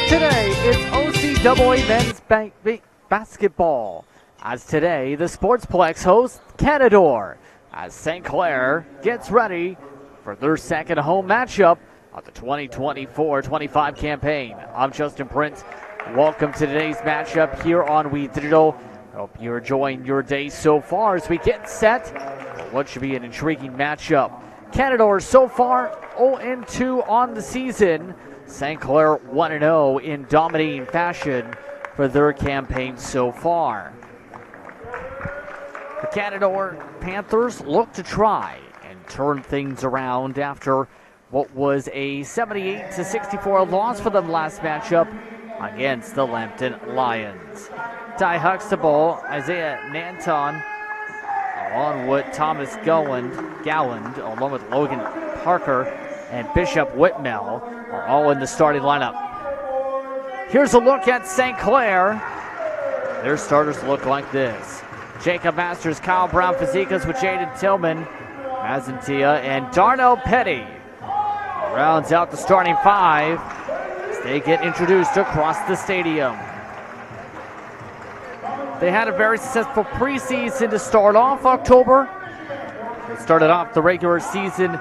Today, it's OCAA men's basketball. As today, the Sportsplex hosts Canadore as St. Clair gets ready for their second home matchup of the 2024-25 campaign. I'm Justin Prince. Welcome to today's matchup here on We Digital. Hope you're enjoying your day so far as we get set for what should be an intriguing matchup. Canadore so far 0-2 on the season. St. Clair 1-0 in dominating fashion for their campaign so far. The Canadore Panthers look to try and turn things around after what was a 78-64 loss for them last matchup against the Lambton Lions. Ty Huxtable, Isaiah Nanton, along with Thomas Gowland, along with Logan Parker and Bishop Whitmell, are all in the starting lineup. Here's a look at St. Clair. Their starters look like this. Jacob Masters, Kyle Brown, Fazekas with Jaden Tillman, Mazantia, and Darnell Petty rounds out the starting five as they get introduced across the stadium. They had a very successful preseason to start off October. They started off the regular season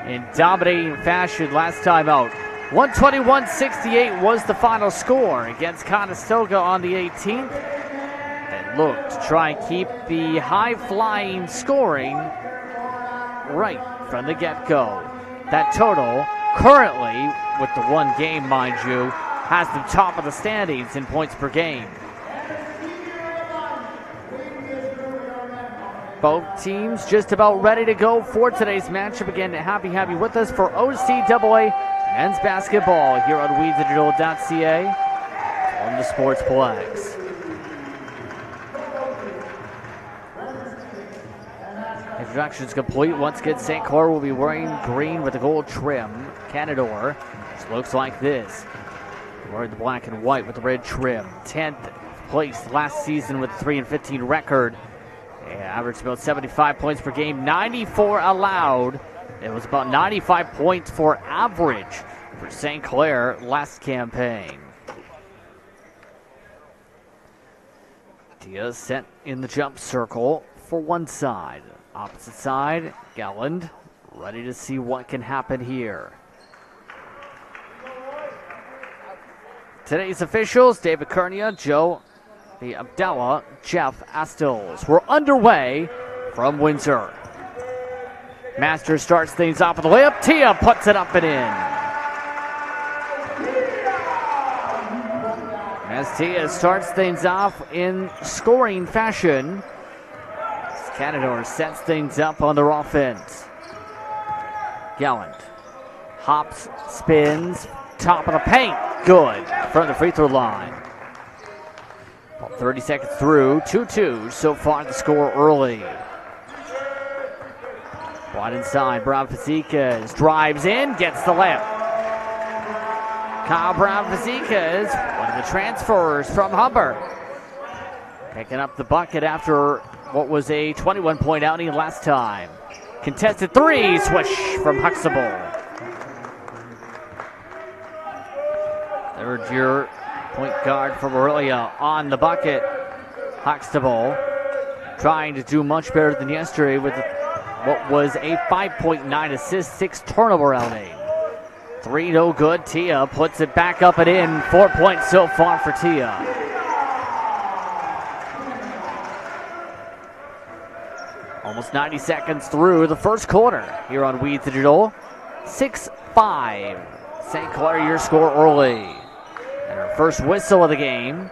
in dominating fashion last time out. 121-68 was the final score against Conestoga on the 18th. They looked to try and keep the high-flying scoring right from the get-go. That total, currently, with the one game, mind you, has them top of the standings in points per game. Both teams just about ready to go for today's matchup. Again, happy with us for OCAA men's basketball here on WeDigital.ca on the Sportsplex. Introductions complete. Once again, St. Clair will be wearing green with the gold trim. Canadore, which looks like this, wearing the black and white with the red trim. 10th place last season with a 3-15 record. Averaged about 75 points per game, 94 allowed. It was about 95 points for average for St. Clair last campaign. Diaz sent in the jump circle for one side. Opposite side, Galland ready to see what can happen here. Today's officials, David Kernia, Joe Abdallah, Jeff Astles. We're underway from Windsor. Masters starts things off with a layup. Tia puts it up and in. As Tia starts things off in scoring fashion, Canadore sets things up on their offense. Gallant hops, spins, top of the paint. Good from the free throw line. About 30 seconds through, 2-2 so far the score early. Wide inside, Brown Fazekas drives in, gets the layup. Kyle Brown-Fazekas, one of the transfers from Humber, picking up the bucket after what was a 21-point outing last time. Contested three, swish from Huxtable. Third-year point guard from Aurelia on the bucket. Huxtable trying to do much better than yesterday with what was a 5.9 assist, 6 turnover outing. Three no good. Tia puts it back up and in. 4 points so far for Tia. Almost 90 seconds through the first quarter here on We Digital. 6-5. St. Clair, your score early. And our first whistle of the game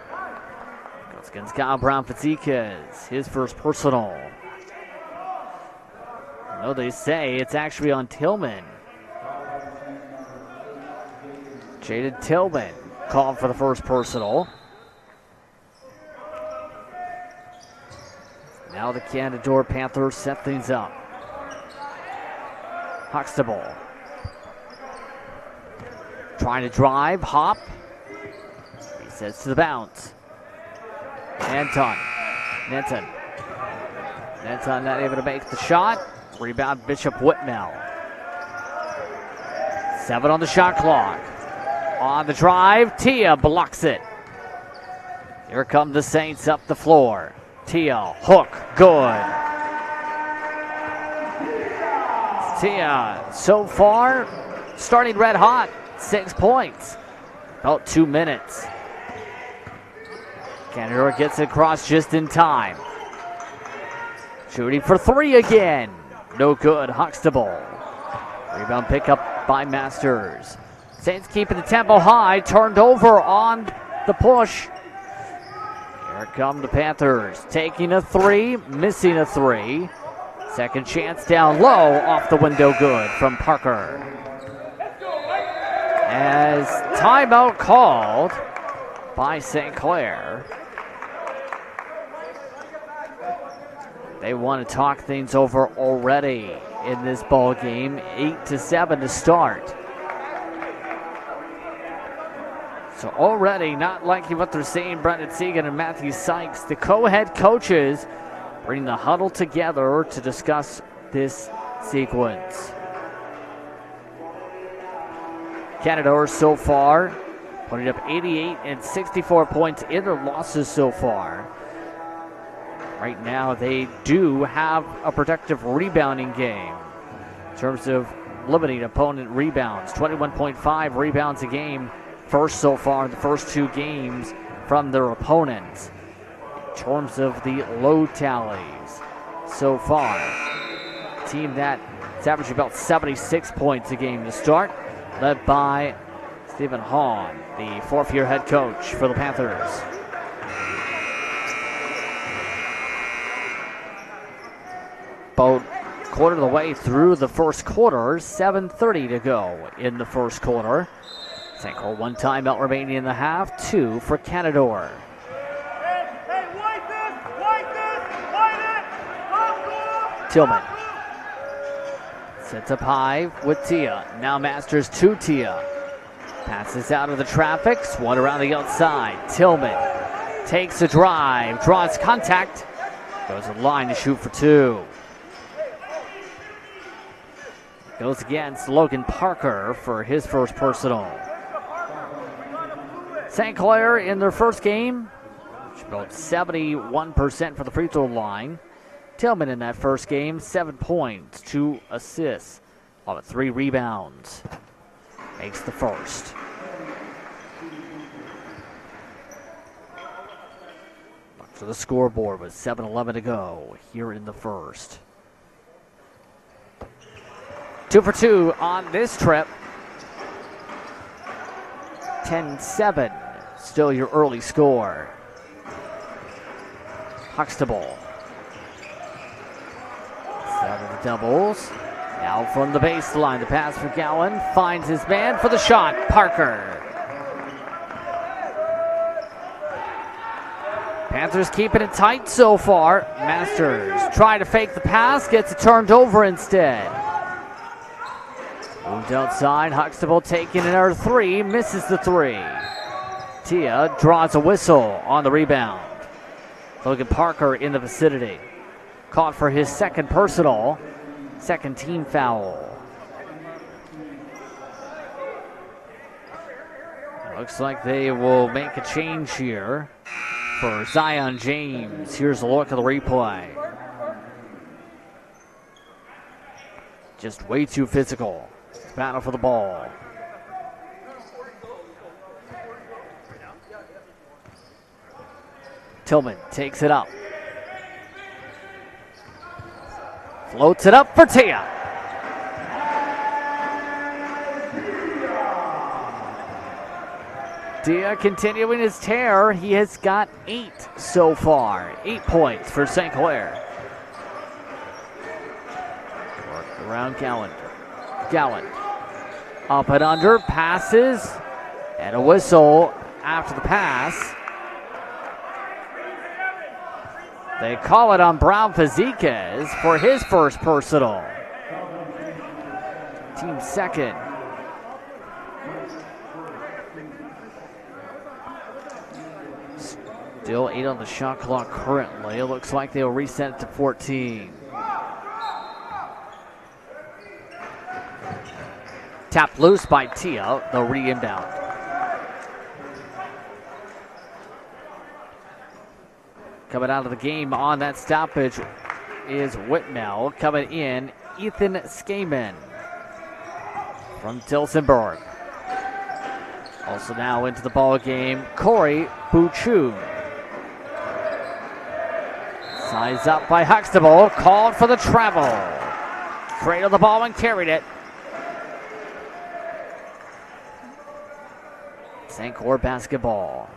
goes against Kyle Brown-Fazekas. His first personal. No, they say it's actually on Tillman. Jaden Tillman called for the first personal. Now the Canadore Panthers set things up. Huxtable trying to drive, hop. He says to the bounce. Nenton not able to make the shot. Rebound Bishop Whitmell. 7 on the shot clock. On the drive, Tia blocks it. Here come the Saints up the floor. Tia, hook, good. Tia, so far, starting red hot, 6 points. About 2 minutes. Canadore gets it across just in time. Shooting for three again. No good, Huxtable. Rebound pickup by Masters. Saints keeping the tempo high, turned over on the push. Here come the Panthers, taking a three, missing a three. Second chance down low, off the window good from Parker. As timeout called by St. Clair. They want to talk things over already in this ball game. 8-7 to start. So already not liking what they're seeing. Brendan Segan and Matthew Sykes, the co-head coaches, bring the huddle together to discuss this sequence. Canadore so far putting up 88 and 64 points in their losses so far. Right now they do have a productive rebounding game in terms of limiting opponent rebounds. 21.5 rebounds a game. First so far in the first 2 games from their opponents. In terms of the low tallies so far, team that's averaging about 76 points a game to start, led by Stephen Hahn, the 4th-year head coach for the Panthers. About quarter of the way through the first quarter, 7:30 to go in the first quarter. St. Clair 1 timeout remaining in the half, 2 for Canadore. Tillman sets up high with Tia. Now Masters to Tia. Passes out of the traffic, one around the outside. Tillman takes a drive, draws contact, goes to the line to shoot for 2. Goes against Logan Parker for his first personal. St. Clair in their first game, about 71% for the free throw line. Tillman in that first game, 7 points, 2 assists, along with 3 rebounds. Makes the first. Look for the scoreboard with 7:11 to go here in the first. 2 for 2 on this trip. 10-7, still your early score. Huxtable. 7 doubles. Now from the baseline, the pass for Gowan. Finds his man for the shot, Parker. Panthers keeping it tight so far. Masters trying to fake the pass, gets it turned over instead. Moved outside, Huxtable taking another three, misses the three. Tia draws a whistle on the rebound. Logan Parker in the vicinity. Caught for his second personal, second team foul. Looks like they will make a change here for Zion James. Here's a look at the replay. Just way too physical. Battle for the ball. Tillman takes it up. Floats it up for Tia. Tia continuing his tear. He has got 8 so far. 8 points for St. Clair. Work around Gallant. Up and under, passes, and a whistle after the pass. They call it on Brown Fazekas for his first personal. Team second. Still 8 on the shot clock currently. It looks like they'll reset it to 14. Tapped loose by Tia, the re-inbound. Coming out of the game on that stoppage is Whitmell. Coming in, Ethan Skaman from Tilsonburg. Also now into the ball game, Corey Buchu. Size up by Huxtable, called for the travel. Cradled the ball and carried it. St. Clair basketball.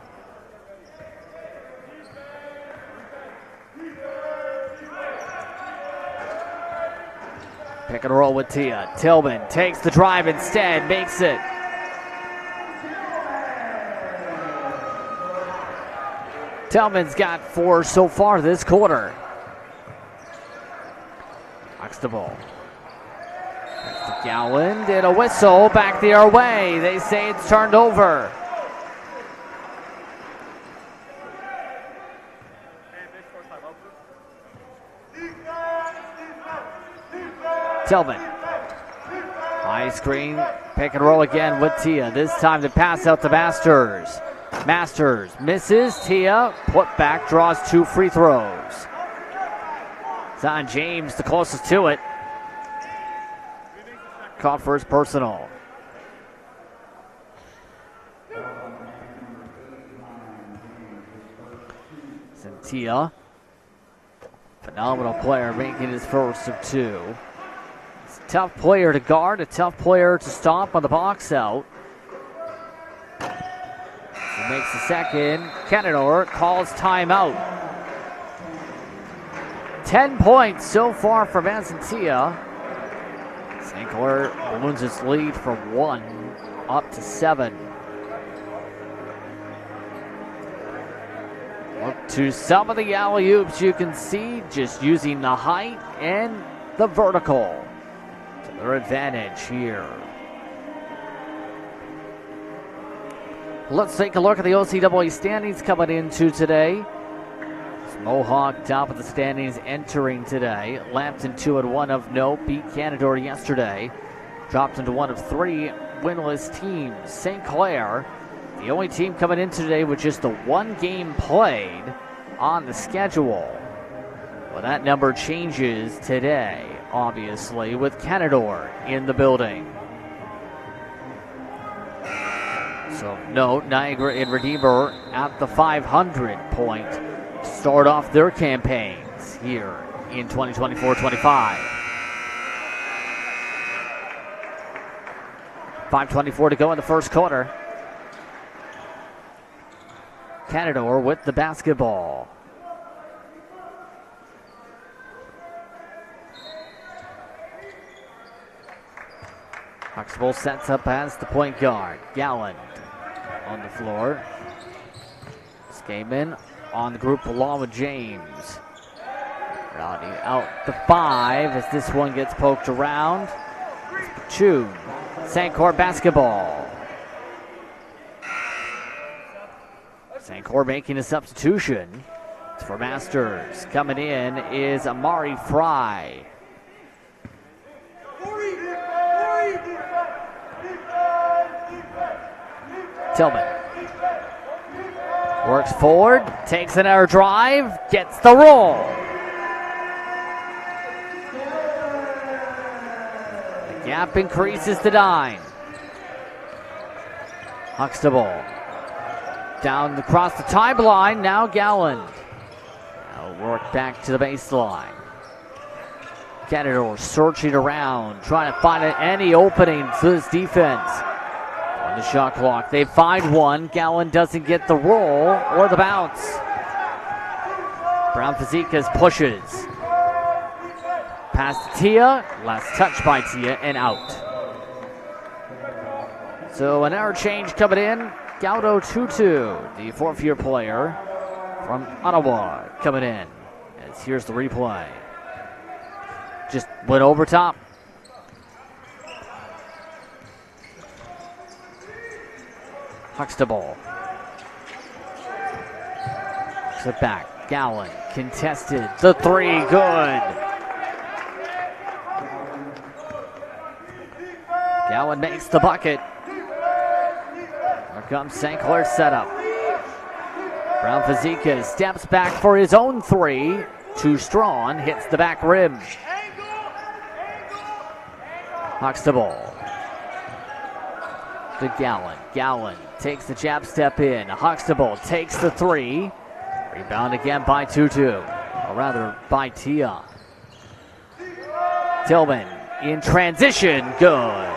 Pick and roll with Tia. Tillman takes the drive instead, makes it. Tillman's got 4 so far this quarter. Huxtable. That's the Gowland and a whistle back the other way. They say it's turned over. Tillman. High screen, pick and roll again with Tia. This time the pass out to Masters. Masters misses. Tia put back, draws 2 free throws. Zion James the closest to it. Caught for his personal. Tia, phenomenal player, making his first of 2. It's a tough player to guard, a tough player to stop on the box out. He makes the second. Canadore calls timeout. 10 points so far for Vincent Tia. St. Clair balloons its lead from 1 up to 7. Look to some of the alley-oops you can see, just using the height and the vertical to their advantage here. Let's take a look at the OCAA standings coming into today. Mohawk top of the standings entering today. Lambton 2-1 of note, beat Canadore yesterday. Dropped into 1 of 3 winless teams. St. Clair, the only team coming in today with just the 1 game played on the schedule. Well, that number changes today, obviously, with Canadore in the building. So note, Niagara and Redeemer at the 500 point to start off their campaigns here in 2024-25. 5:24 to go in the first quarter. Canadore with the basketball. Huxtable sets up as the point guard. Galland on the floor. Skaman on the group along with James. Rowdy out the 5 as this one gets poked around. Chu St. Clair basketball. St. Clair making a substitution. For Masters, coming in is Amari Fry. Tillman works forward, takes an air drive, gets the roll. The gap increases to 9. Huxtable down across the timeline, now Galland. Work back to the baseline. Canadore searching around, trying to find any opening for this defense. On the shot clock, they find one. Galland doesn't get the roll or the bounce. Brown Fazekas pushes. Pass to Tia, last touch by Tia, and out. So an error change coming in. Gaudo Tutu, the fourth-year player from Ottawa, coming in. As here's the replay. Just went over top. Huxtable. Slip back. Galland contested. The three, good. Galland makes the bucket. Here comes St. Clair's setup. Brown Fazekas steps back for his own three. Too strong, hits the back rim. Huxtable to Galland. Galland takes the jab step in. Huxtable takes the three. Rebound again by Tutu, or rather by Tia. Tillman in transition, good.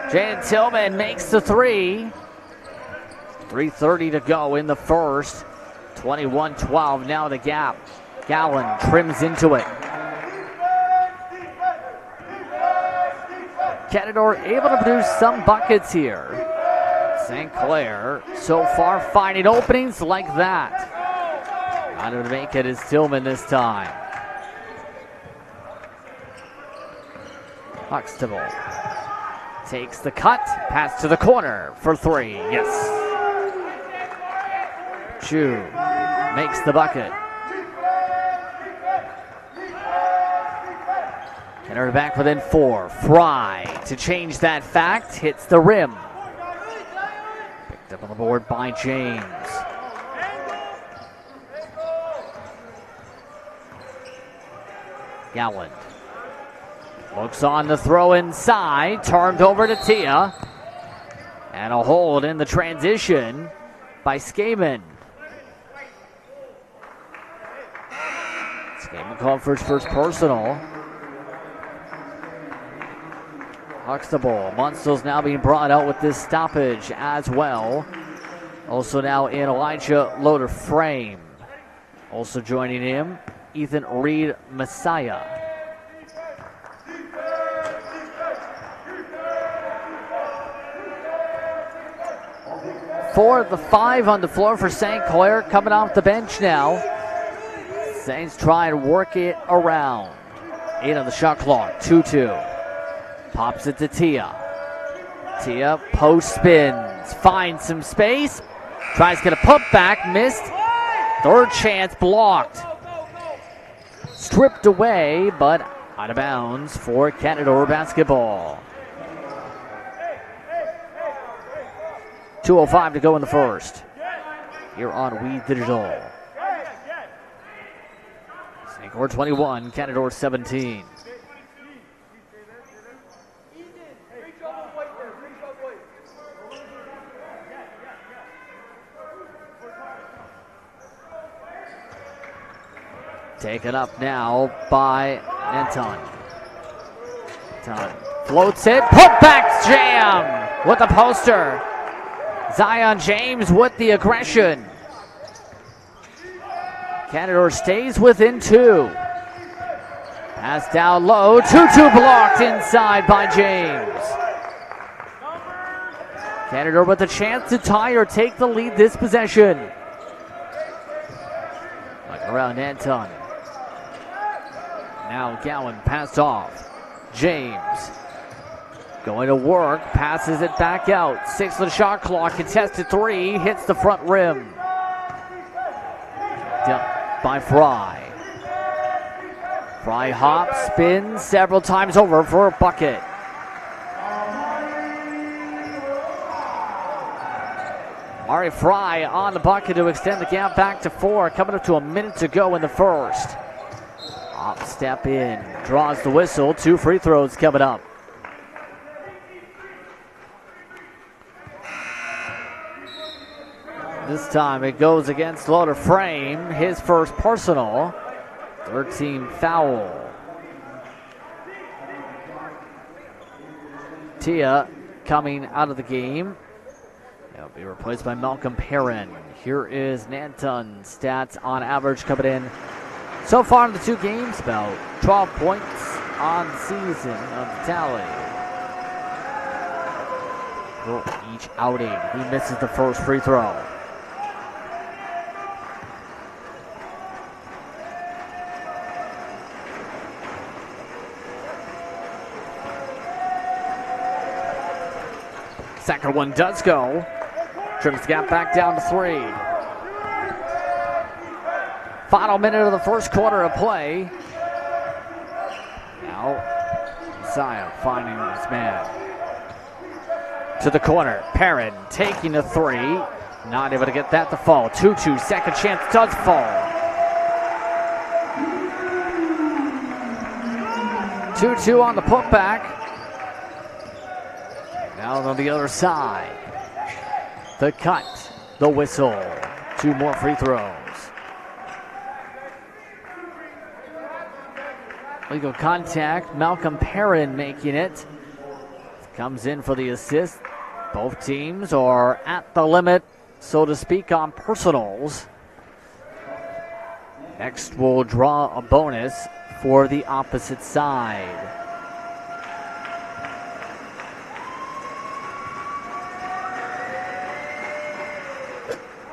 Jaden Tillman makes the three. 3:30 to go in the first. 21-12 now the gap. Galland trims into it. Canadore able to produce some buckets here. St. Clair so far finding openings like that. Not able to make it is Tillman this time. Huxtable takes the cut, pass to the corner for three, yes. Chu makes the bucket. Canadore back within 4. Fry to change that fact, hits the rim. Picked up on the board by James. Galland looks on the throw inside, turned over to Tia. And a hold in the transition by Skaman. Skaman called for his first personal. Huxtable. Munstill's now being brought out with this stoppage as well. Also now in Elijah Loader-Frame. Also joining him, Ethan Reed Messiah. Four of the 5 on the floor for St. Clair coming off the bench now. Saints try and work it around. 8 on the shot clock, 2-2. Pops it to Tia. Tia post spins, finds some space, tries to get a putback, missed. Third chance blocked. Stripped away, but out of bounds for Canadore basketball. 2:05 to go in the first. Here on We Digital. St. Clair 21, Canadore 17. Taken up now by Anton. Anton floats it. Putback jam with the poster. Zion James with the aggression. Canadore stays within 2. Pass down low. 2-2 blocked inside by James. Canadore with a chance to tie or take the lead this possession. Around Anton. Now Gowan passed off. James going to work, passes it back out. 6 on the shot clock, contested 3, hits the front rim. Up by Fry. Fry hops, spins several times over for a bucket. Mari Fry on the bucket to extend the gap back to 4, coming up to a minute to go in the first. Off step in, draws the whistle, 2 free throws coming up. This time it goes against Loader Frame, his first personal, 13 foul. Tia coming out of the game. He'll be replaced by Malcolm Perrin. Here is Nanton's stats on average coming in so far in the 2 games, about 12 points on the season of the tally. For each outing, he misses the first free throw. Second one does go. Trims the gap back down to 3. Final minute of the first quarter of play. Now, Messiah finding his man. To the corner. Perrin taking the 3. Not able to get that to fall. 2-2. Second chance does fall. 2-2 on the putback. Now on the other side. The cut. The whistle. 2 more free throws. Legal contact. Malcolm Perrin making it. Comes in for the assist. Both teams are at the limit, so to speak, on personals. Next, we'll draw a bonus for the opposite side.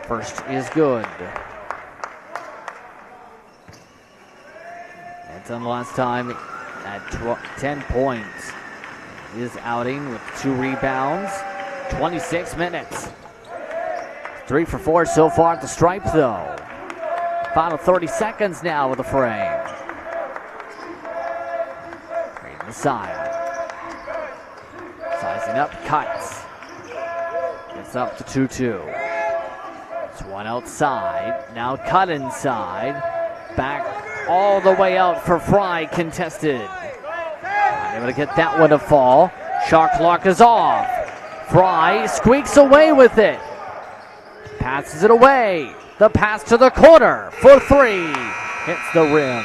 First is good. Anton last time at 10 points. His outing with 2 rebounds. 26 minutes. 3 for 4 so far at the stripe, though. Final 30 seconds now with the frame. Reading the side. Sizing up, cuts. Gets up to 2-2. It's one outside. Now cut inside. Back all the way out for Fry, contested. Not able to get that one to fall. Shot clock is off. Fry squeaks away with it. Passes it away. The pass to the corner for 3. Hits the rim.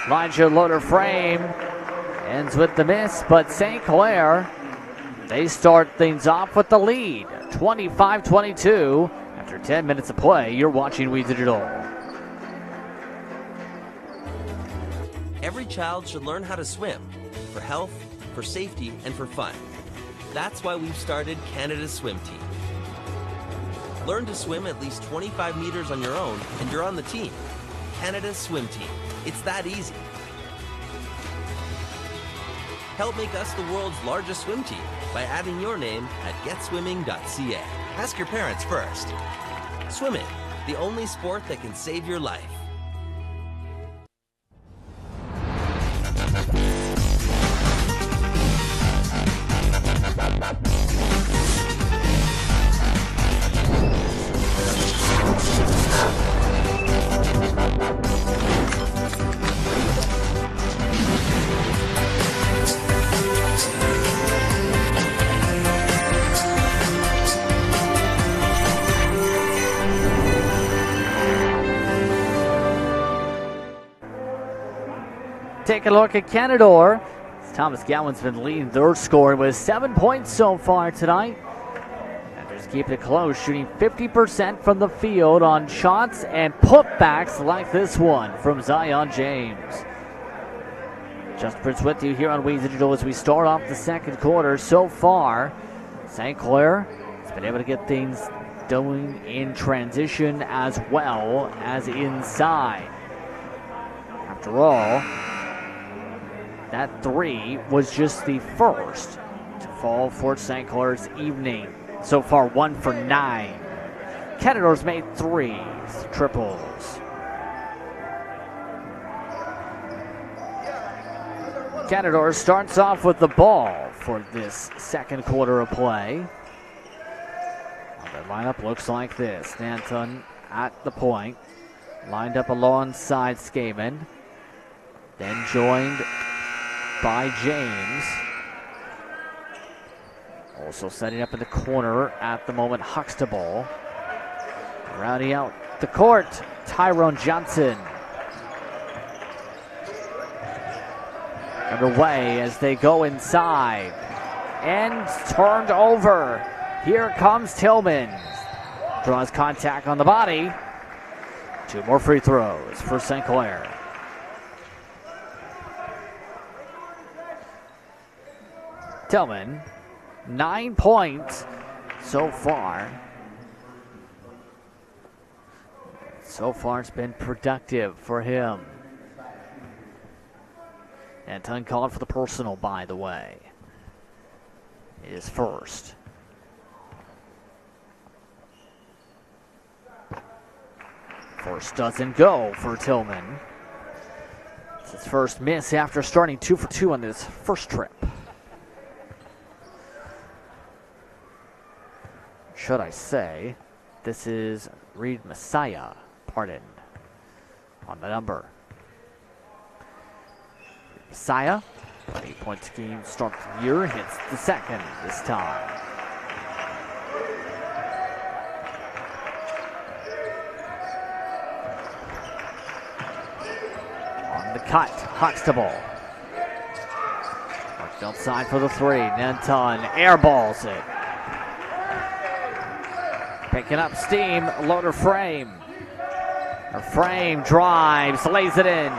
Elijah Loader Frame ends with the miss, but St. Clair, they start things off with the lead. 25-22. After 10 minutes of play, you're watching Weeds Digital. Every child should learn how to swim, for health, for safety, and for fun. That's why we've started Canada's Swim Team. Learn to swim at least 25 meters on your own, and you're on the team. Canada's Swim Team. It's that easy. Help make us the world's largest swim team by adding your name at getswimming.ca. Ask your parents first. Swimming, the only sport that can save your life. Take a look at Canadore. Thomas Gowan's been leading their scoring with 7 points so far tonight. And they're just keeping it close, shooting 50% from the field on shots and putbacks like this one from Zion James. Justin Prince with you here on Weeds Digital as we start off the second quarter. So far, St. Clair has been able to get things going in transition as well as inside. After all, That three was just the first to fall for St. Clair's evening. So far, 1 for 9. Canadore's made threes, triples. Canadore starts off with the ball for this second quarter of play. The lineup looks like this. Danton at the point, lined up alongside Skaman, then joined by James. Also setting up in the corner at the moment, Huxtable. Rounding out the court, Tyrone Johnson. Underway as they go inside. And turned over. Here comes Tillman. Draws contact on the body. 2 more free throws for St. Clair. Tillman, 9 points so far. So far it's been productive for him. Anton called for the personal, by the way. His first. First doesn't go for Tillman. It's his first miss after starting 2 for 2 on this first trip. Should I say, this is Reed Messiah, pardon, on the number. Messiah, 8-point scheme start the year, hits the second this time. On the cut, Huxtable. Worked outside for the three, Nanton airballs it. Picking up steam, Loader Frame. Her Frame drives, lays it in.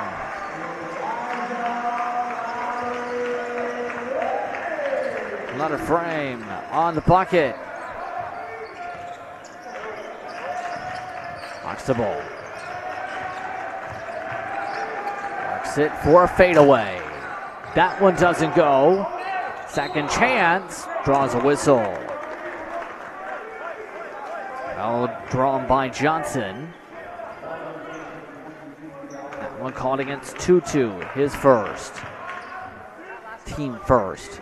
Loader Frame on the bucket. Huxtable. Works it for a fadeaway. That one doesn't go. Second chance, draws a whistle. Well, drawn by Johnson. That one called against Tutu, his first. Team first.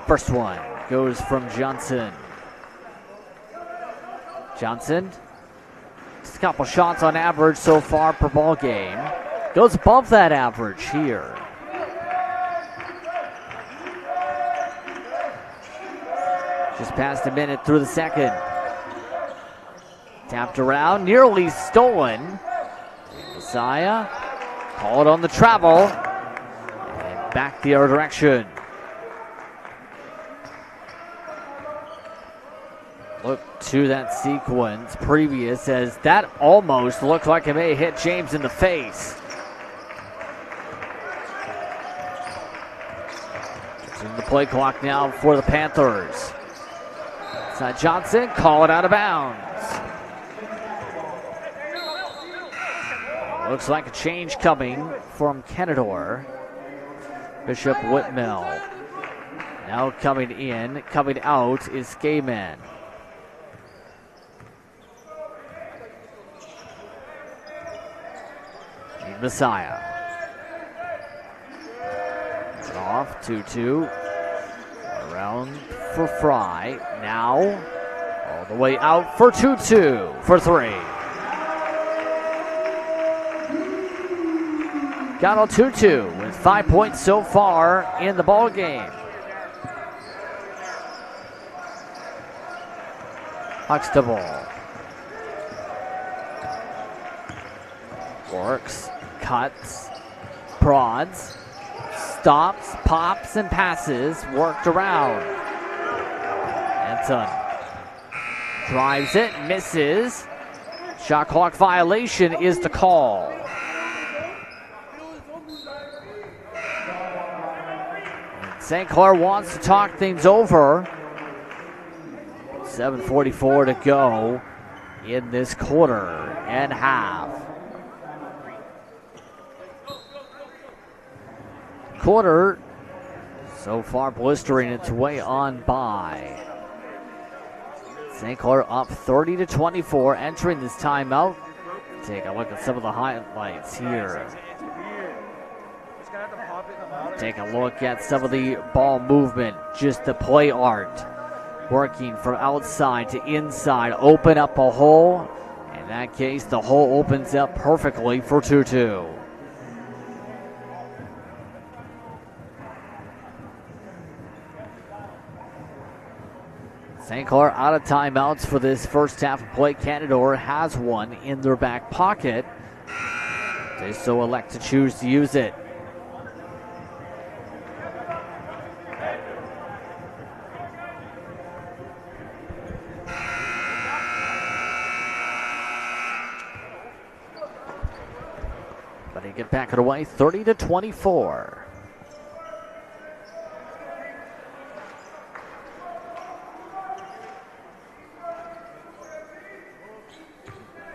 First one goes from Johnson. Johnson, just a couple shots on average so far per ball game. Goes above that average here. Just past a minute through the second. Tapped around, nearly stolen. Messiah called on the travel. And back the other direction. Look to that sequence previous as that almost looked like it may hit James in the face. In the play clock now for the Panthers. Inside Johnson, call it out of bounds. Looks like a change coming from Canadore. Bishop Whitmell. Now coming in, coming out is Skayman. Messiah. Off 2-2. Around for Fry. Now all the way out for Tutu for three. Got Tutu with 5 points so far in the ball game. Huxtable. Works, cuts, prods, stops, pops, and passes. Worked around. Anton drives it, misses. Shot clock violation is the call. St. Clair wants to talk things over. 7:44 to go in this quarter and half. Quarter so far blistering its way on by. St. Clair up 30-24, entering this timeout. Take a look at some of the highlights here. Take a look at some of the ball movement, just the play art. Working from outside to inside, open up a hole. In that case, the hole opens up perfectly for 2-2. St. Clair out of timeouts for this first half of play. Canadore has one in their back pocket. They so elect to choose to use it. But they get back it away, 30-24.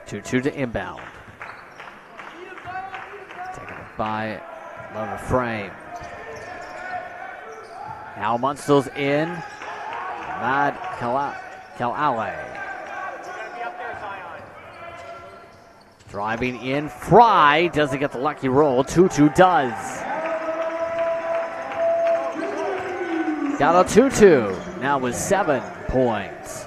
2-2 to inbound. Taken by Lover Frame. Now Munstall's in. Mad Kalale. Driving in. Fry doesn't get the lucky roll. 2-2 does. Got a 2-2. Now with 7 points.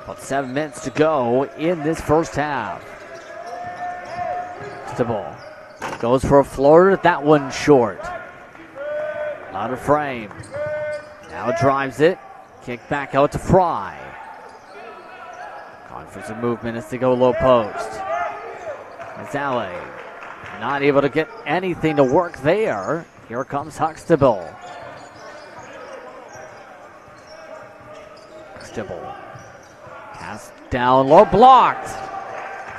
About 7 minutes to go in this first half. Stibble goes for a floater. That one short. Louder Frame. Now drives it. Kick back out to Fry. Calling for some movement as they go low post. Mazzale not able to get anything to work there. Here comes Huxtable. Huxtable. Pass down low, blocked.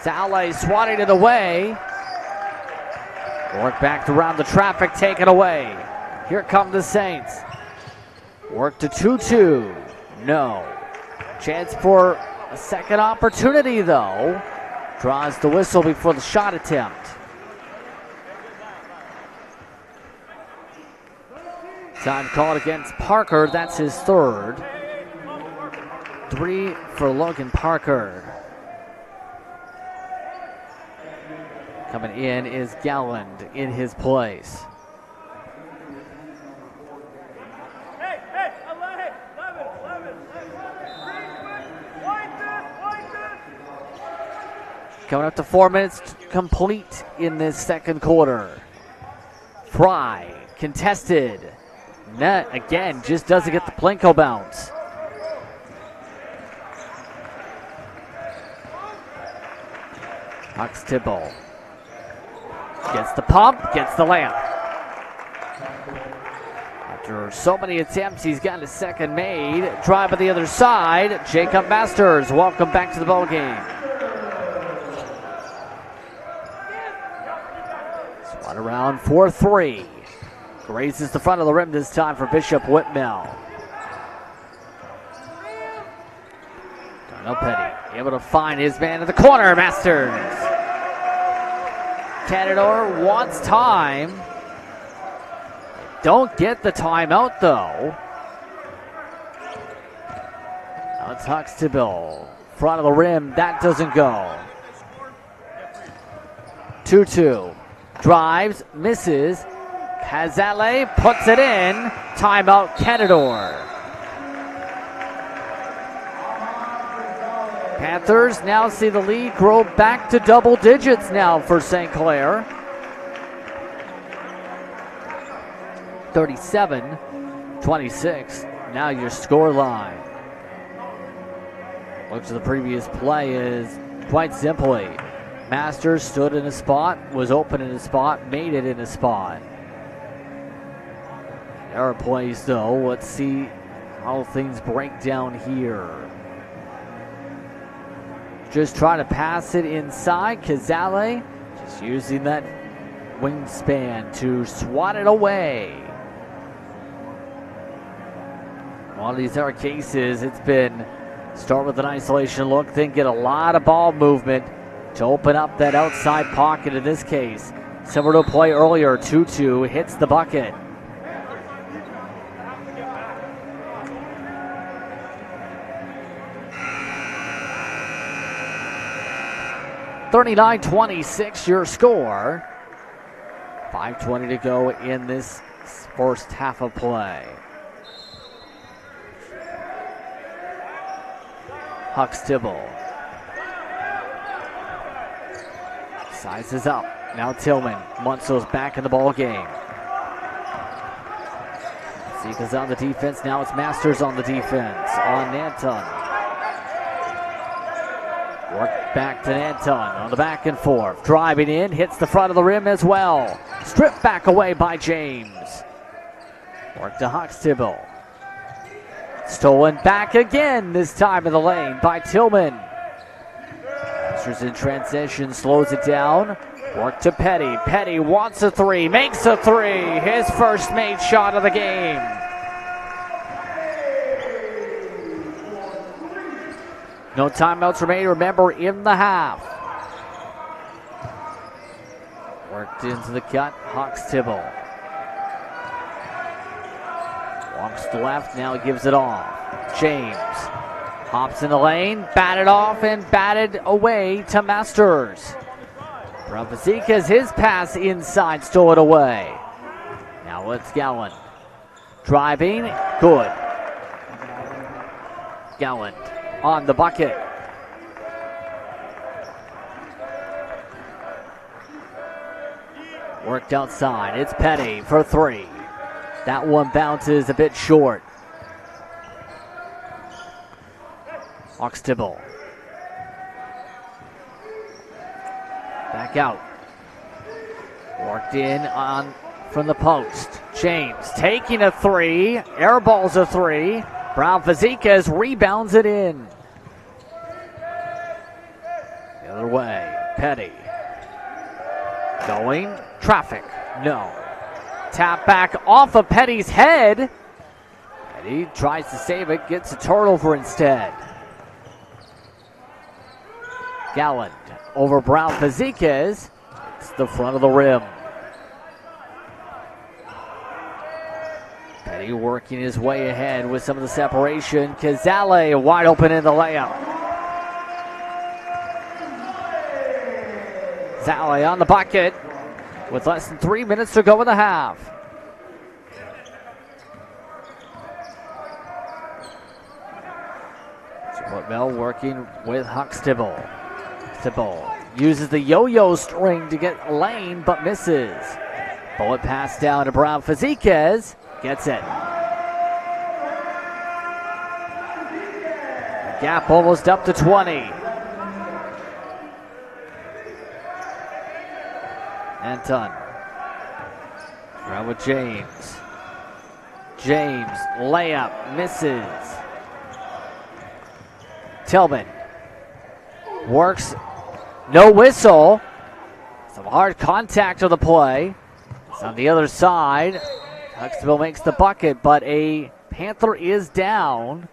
Zale swatting it away. Work back around the traffic, taken away. Here come the Saints. Work to 2-2. No. Chance for a second opportunity, though. Draws the whistle before the shot attempt. Time called against Parker. That's his third. 3 for Logan Parker. Coming in is Galland in his place. Coming up to 4 minutes complete in this second quarter. Fry contested. Net again, just doesn't get the Plinko bounce. Huxtable gets the pump, gets the layup. After so many attempts, he's got a second made. Drive on the other side. Jacob Masters, welcome back to the ball game. Swat around 4-3. Grazes the front of the rim this time for Bishop Whitmell. Darnell Petty able to find his man in the corner. Masters. Canadore wants time. Don't get the timeout though. Now it's Huxtable. Front of the rim. That doesn't go. 2-2. Drives. Misses. Hazale puts it in. Timeout Canadore. Panthers now see the lead grow back to double digits now for St. Clair. 37-26. Now your score line. Look to the previous play is quite simply. Masters stood in a spot, was open in a spot, made it in a spot. There are plays though. Let's see how things break down here. Just trying to pass it inside. Kazale just using that wingspan to swat it away. In one of these other cases, it's been Start with an isolation look, then get a lot of ball movement to open up that outside pocket in this case. Similar to a play earlier, 2-2 hits the bucket. (39-26) your score. 5:20 to go in this first half of play. Huxtable sizes up. Now Tillman. Munso's back in the ball game. Zika's on the defense. Now it's Masters on the defense. On Nanton. Work back to Nanton on the back and forth. Driving in. Hits the front of the rim as well. Stripped back away by James. Work to Huxtable. Stolen back again, this time in the lane by Tillman. Masters in transition, slows it down. Work to Petty. Petty wants a three, makes a three. His first made shot of the game. No timeouts remain, remember, in the half. Worked into the cut, Huxtable. Walks to the left, now gives it off. James hops in the lane, batted off and batted away to Masters. Bravazika's his pass inside, stole it away. Now it's Gallant. Driving, good. Gallant on the bucket. Worked outside, it's Petty for three. That one bounces a bit short. Huxtable. Back out. Worked in on from the post. James taking a three. Airballs a three. Brown Fazekas rebounds it in. The other way. Petty. Going. Traffic. No. Tap back off of Petty's head. Petty tries to save it, gets a turnover instead. Gallant over Brown Fazekas. It's the front of the rim. Petty working his way ahead with some of the separation. Kazale wide open in the layup. Zale on the bucket with less than 3 minutes to go in the half. Bell working with Huxtable. Huxtable uses the yo-yo string to get a lane, but misses. Bullet pass down to Brown Fazekas. Gets it. Gap almost up to 20. Anton. Around with James. James, layup, misses. Tillman. Works, no whistle. Some hard contact on the play. It's on the other side. Huxtable makes the bucket, but a Panther is down.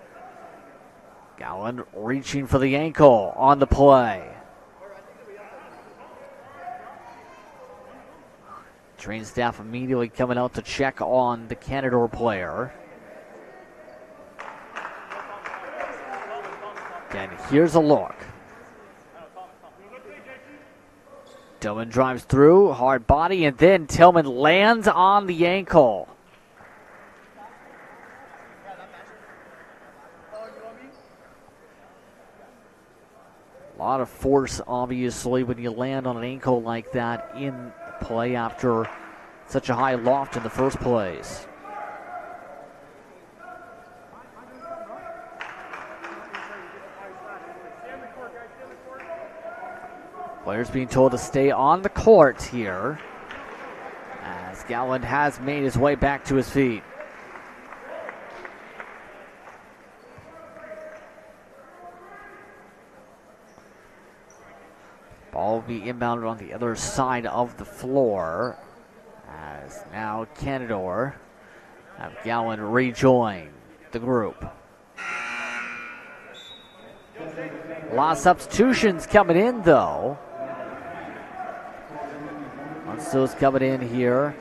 Gowan reaching for the ankle on the play. Train staff immediately coming out to check on the Canadore player. And here's a look. Tillman drives through, hard body, and then Tillman lands on the ankle. A lot of force, obviously, when you land on an ankle like that in play after such a high loft in the first place. Players being told to stay on the court here as Gowland has made his way back to his feet. Ball will be inbounded on the other side of the floor as now Canadore have Gowland rejoin the group. A lot of substitutions coming in, though. Munso's coming in here.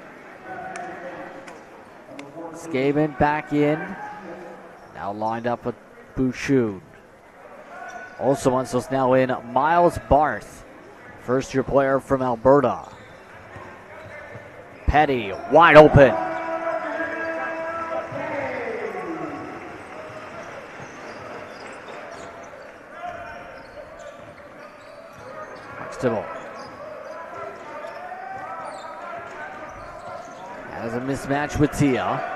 Skaven back in. Now lined up with Bouchon. Also Munso's now in Miles Barth, first-year player from Alberta. Petty, wide open. Huxtable has a mismatch with Tia.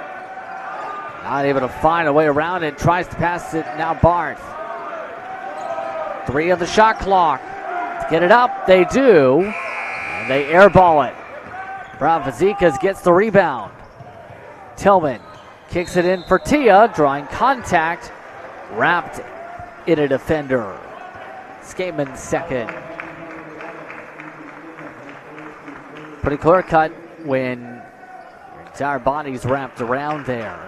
Not able to find a way around it. Tries to pass it now. Barth. 3 on the shot clock. To get it up, they do. And they airball it. Brown Fazekas gets the rebound. Tillman kicks it in for Tia. Drawing contact. Wrapped in a defender. Skateman second. Pretty clear cut when your entire body's wrapped around there.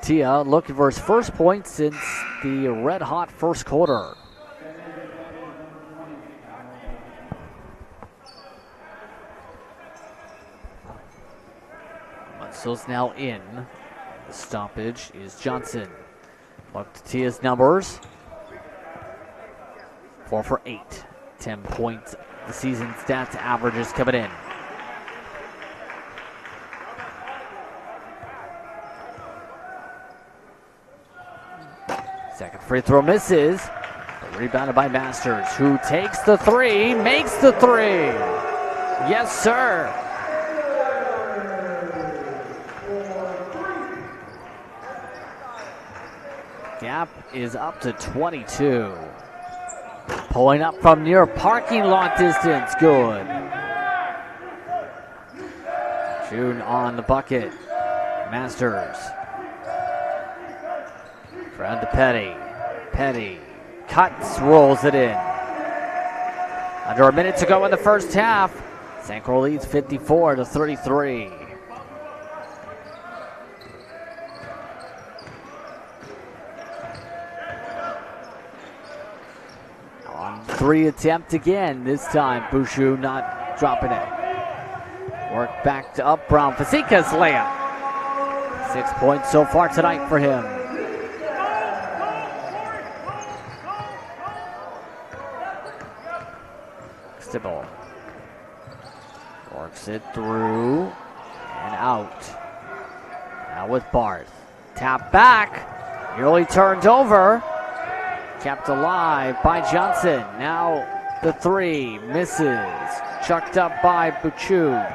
Tia looking for his first point since the red-hot first quarter. Munso's now in. The stoppage is Johnson. Look to Tia's numbers. 4 for 8. 10 points. The season stats averages coming in. Second free throw misses. Rebounded by Masters, who takes the 3, makes the 3. Yes, sir. Gap is up to 22. Pulling up from near parking lot distance. Good. June on the bucket. Masters. Around to Petty. Petty cuts, rolls it in. Under a minute to go in the first half. St. Croix leads 54-33. On 3 attempt again. This time Bouchon not dropping it. Work back to up. Brown Fazekas layup. 6 points so far tonight for him. Stibble works it through and out. Now with Barth. Tap back. Nearly turned over. Kept alive by Johnson. Now the 3 misses. Chucked up by Bouchon.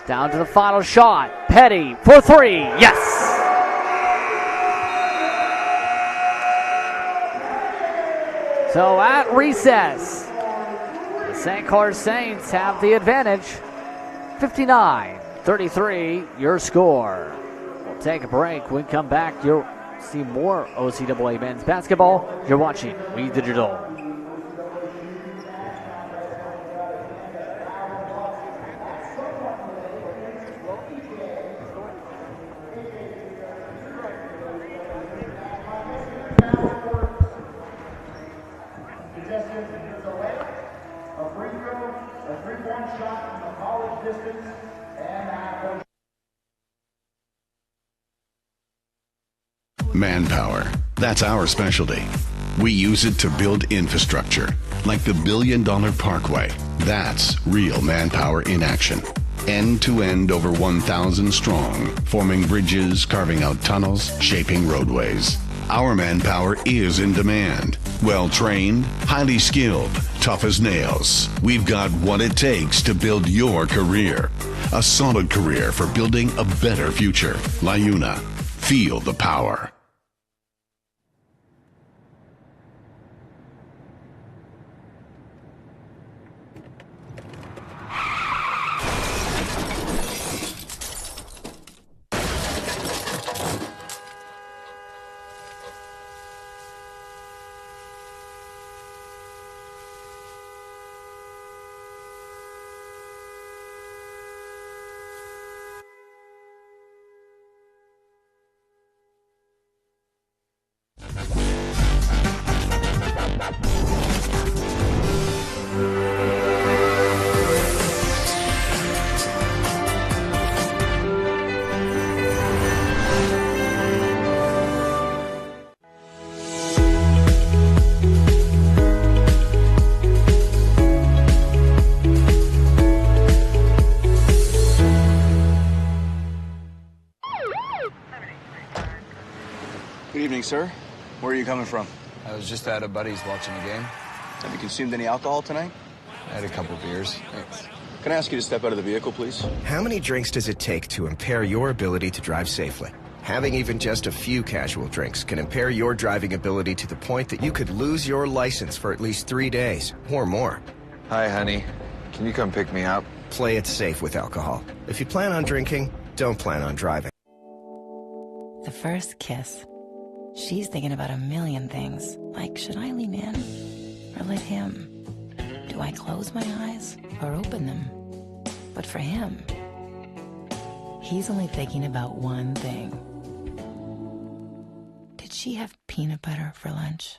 Down to the final shot. Petty for 3. Yes! So at recess, the St. Clair Saints have the advantage. 59-33, your score. We'll take a break. When we come back, you'll see more OCAA men's basketball. You're watching We Digital. Manpower. That's our specialty. We use it to build infrastructure, like the $1 billion Parkway. That's real manpower in action. End to end, over 1,000 strong, forming bridges, carving out tunnels, shaping roadways. Our manpower is in demand. Well-trained, highly skilled, tough as nails. We've got what it takes to build your career. A solid career for building a better future. LiUNA. Feel the power. sir. Where are you coming from? I was just at a buddy's watching a game. Have you consumed any alcohol tonight? I had a couple beers. Thanks. Can I ask you to step out of the vehicle, please? How many drinks does it take to impair your ability to drive safely? Having even just a few casual drinks can impair your driving ability to the point that you could lose your license for at least 3 days or more. Hi, honey. Can you come pick me up? Play it safe with alcohol. If you plan on drinking, don't plan on driving. The first kiss. She's thinking about a million things, like should I lean in or let him? Do I close my eyes or open them? But for him, he's only thinking about one thing. Did she have peanut butter for lunch?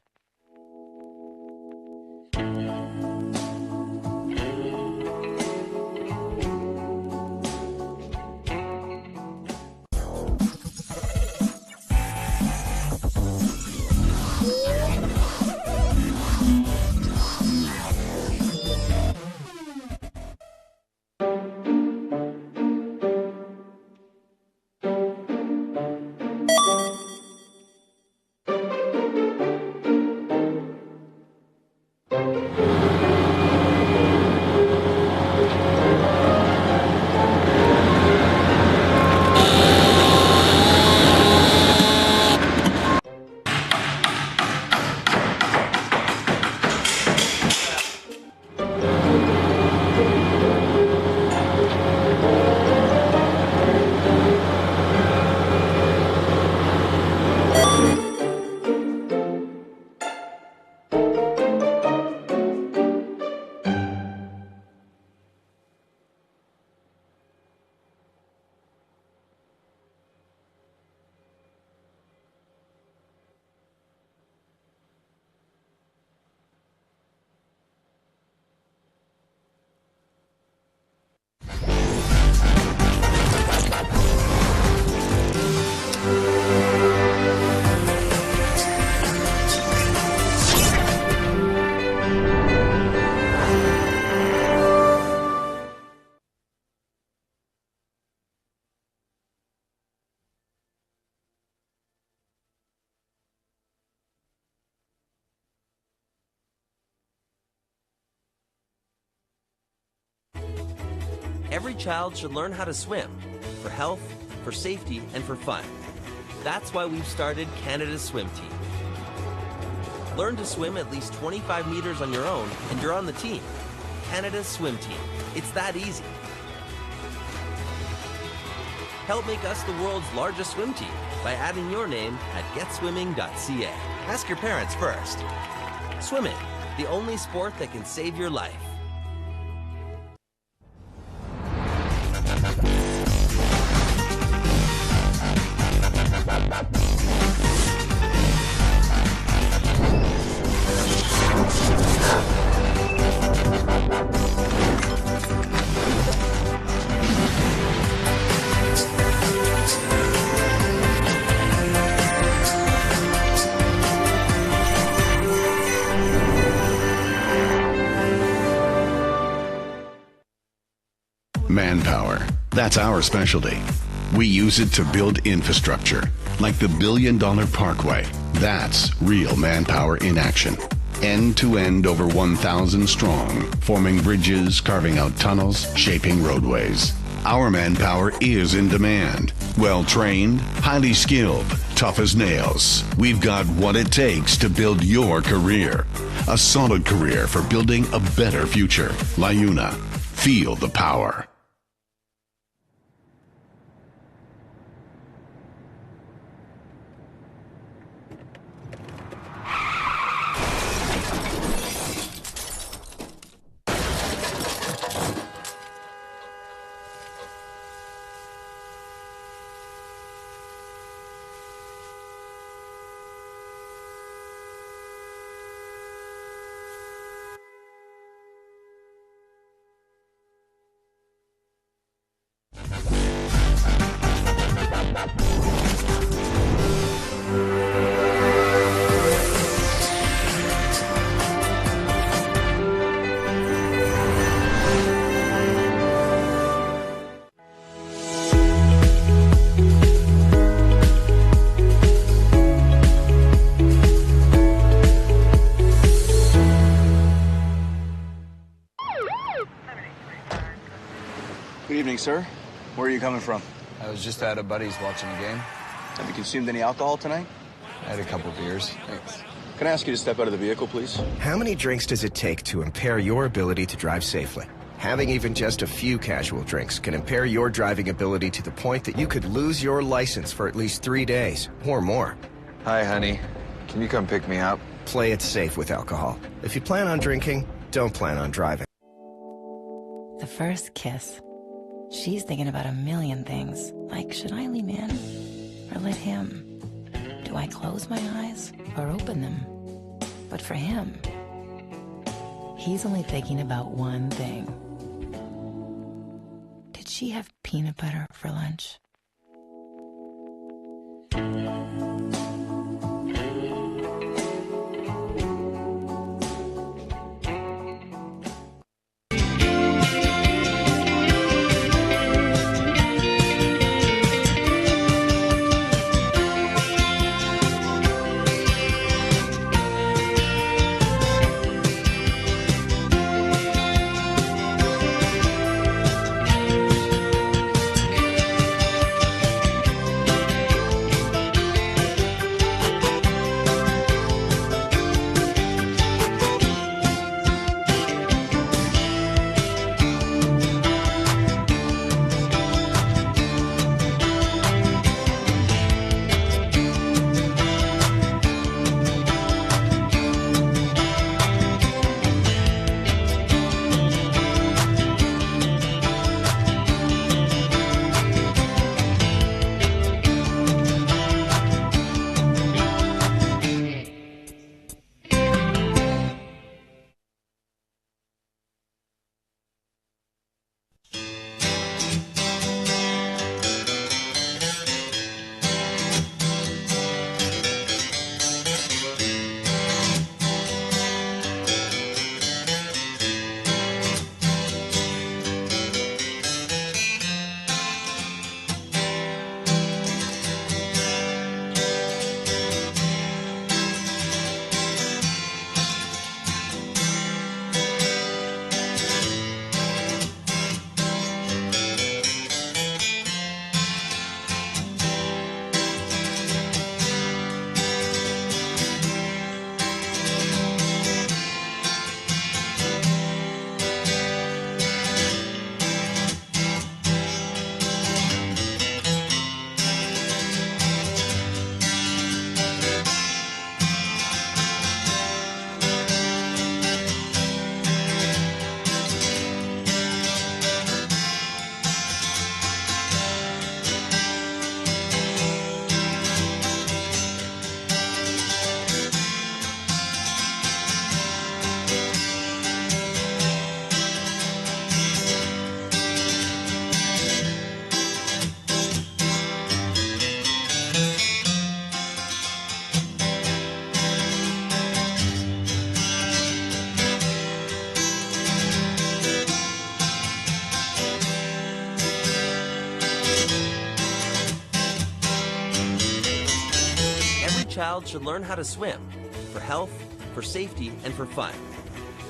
Every child should learn how to swim for health, for safety, and for fun. That's why we've started Canada's Swim Team. Learn to swim at least 25 meters on your own, and you're on the team. Canada's Swim Team. It's that easy. Help make us the world's largest swim team by adding your name at getswimming.ca. Ask your parents first. Swimming, the only sport that can save your life. Manpower. That's our specialty. We use it to build infrastructure, like the $1 billion Parkway. That's real manpower in action. End to end, over 1,000 strong, forming bridges, carving out tunnels, shaping roadways. Our manpower is in demand. Well trained, highly skilled, tough as nails. We've got what it takes to build your career. A solid career for building a better future. LiUNA. Feel the power. evening, sir. Where are you coming from? I was just at a buddy's watching a game. Have you consumed any alcohol tonight? I had a couple beers. Thanks. Can I ask you to step out of the vehicle, please? How many drinks does it take to impair your ability to drive safely? Having even just a few casual drinks can impair your driving ability to the point that you could lose your license for at least 3 days or more. Hi, honey. Can you come pick me up? Play it safe with alcohol. If you plan on drinking, don't plan on driving. The first kiss. She's thinking about a million things, like should I lean in or let him? Do I close my eyes or open them? But for him, he's only thinking about one thing. Did she have peanut butter for lunch? Child should learn how to swim for health, for safety, and for fun.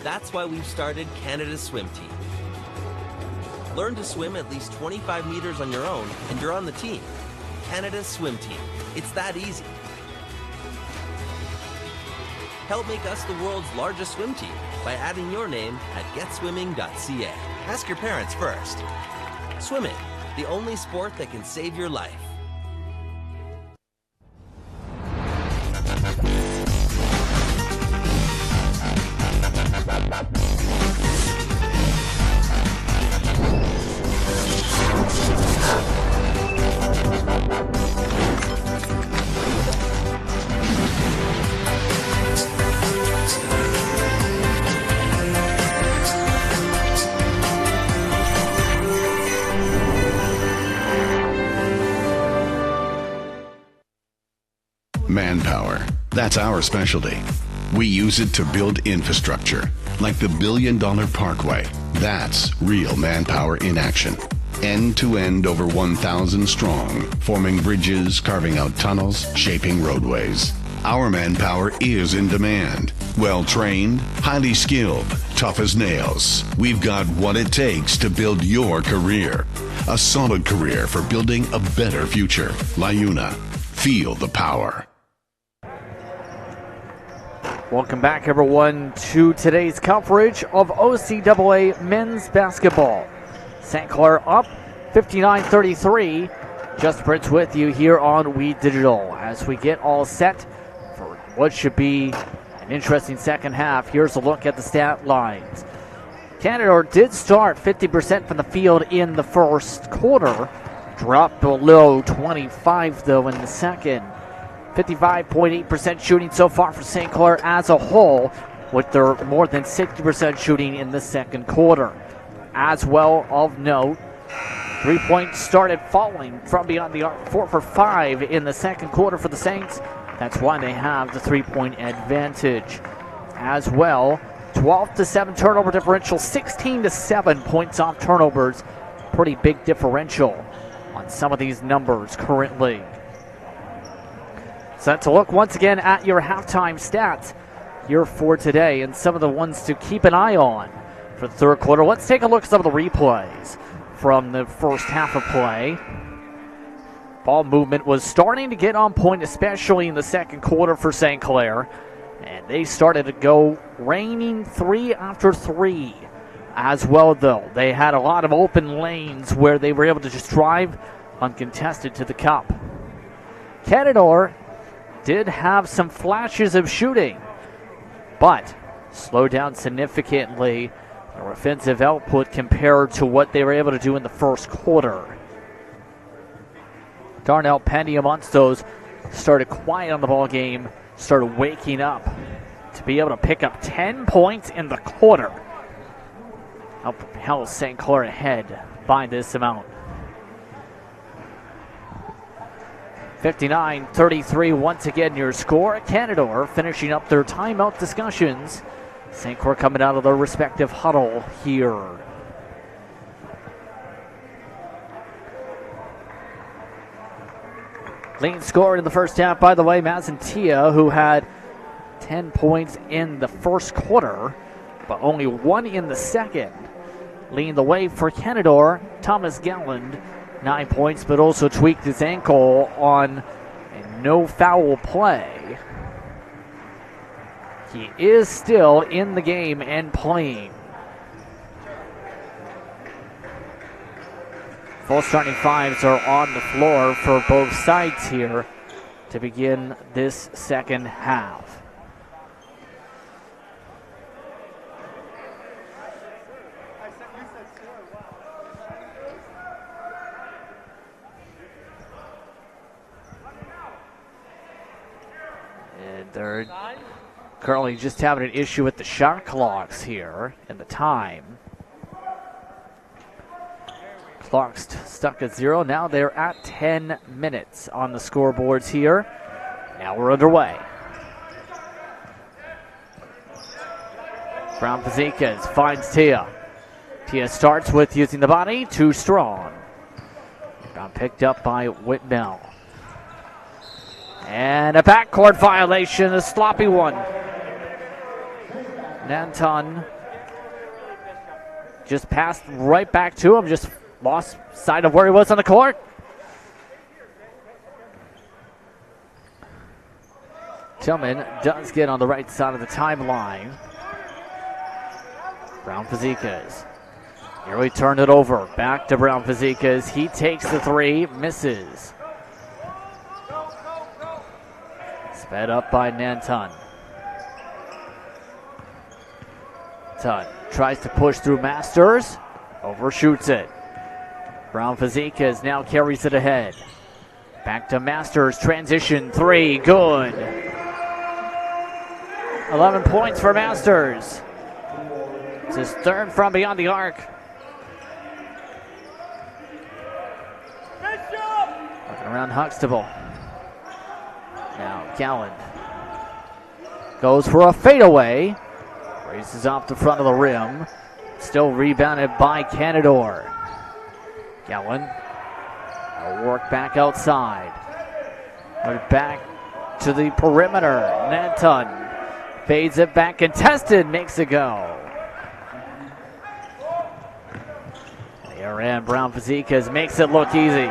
That's why we've started Canada's Swim Team. Learn to swim at least 25 meters on your own, and you're on the team. Canada's Swim Team. It's that easy. Help make us the world's largest swim team by adding your name at getswimming.ca. Ask your parents first. Swimming, the only sport that can save your life. Manpower. That's our specialty. We use it to build infrastructure, like the $1 billion Parkway. That's real manpower in action. End to end, over 1,000 strong, forming bridges, carving out tunnels, shaping roadways. Our manpower is in demand. Well-trained, highly skilled, tough as nails. We've got what it takes to build your career. A solid career for building a better future. LiUNA. Feel the power. Welcome back, everyone, to today's coverage of OCAA men's basketball. St. Clair up 59-33. Just Prince with you here on We Digital as we get all set for what should be an interesting second half. Here's a look at the stat lines. Canadore did start 50% from the field in the first quarter. Dropped below 25, though, in the second. 55.8% shooting so far for St. Clair as a whole, with their more than 60% shooting in the second quarter. As well of note, 3 points started falling from beyond the arc, 4 for 5 in the second quarter for the Saints. That's why they have the 3-point advantage. As well, 12-7 turnover differential, 16-7 points off turnovers. Pretty big differential on some of these numbers currently. So to look once again at your halftime stats here for today and some of the ones to keep an eye on for the third quarter. Let's take a look at some of the replays from the first half of play. Ball movement was starting to get on point, especially in the second quarter for St. Clair. And they started to go raining 3 after 3 as well, though. They had a lot of open lanes where they were able to just drive uncontested to the cup. Canadore did have some flashes of shooting, but slowed down significantly their offensive output compared to what they were able to do in the first quarter. Darnell Penny amongst those started quiet on the ball game, started waking up to be able to pick up 10 points in the quarter. Helped propel St. Clair ahead by this amount. 59-33 once again your score. Canadore finishing up their timeout discussions. St. Clair coming out of their respective huddle here. Leading scorer in the first half, by the way, Mazantia, who had 10 points in the first quarter, but only 1 in the second. Leading the way for Canadore, Thomas Galland, 9 points, but also tweaked his ankle on a no foul play. He is still in the game and playing. Full starting fives are on the floor for both sides here to begin this second half. They're currently just having an issue with the shot clocks here and the time. Clocks stuck at 0. Now they're at 10 minutes on the scoreboards here. Now we're underway. Brown Fazekas finds Tia. Tia starts with using the body, too strong. Got picked up by Whitmell. And a backcourt violation, a sloppy one. Nanton just passed right back to him, just lost sight of where he was on the court. Tillman does get on the right side of the timeline. Brown Fazekas. Here we turn it over. Back to Brown Fazekas. He takes the 3, misses. Sped up by Nanton. Tun tries to push through Masters. Overshoots it. Brown Fazekas now carries it ahead. Back to Masters. Transition 3. Good. 11 points for Masters. It's his third from beyond the arc. Looking around Huxtable. Now Galland goes for a fadeaway. Races off the front of the rim. Still rebounded by Canadore. Galland will work back outside. Back to the perimeter. Nanton fades it back, contested, makes it go. Here and Brown Fazekas makes it look easy.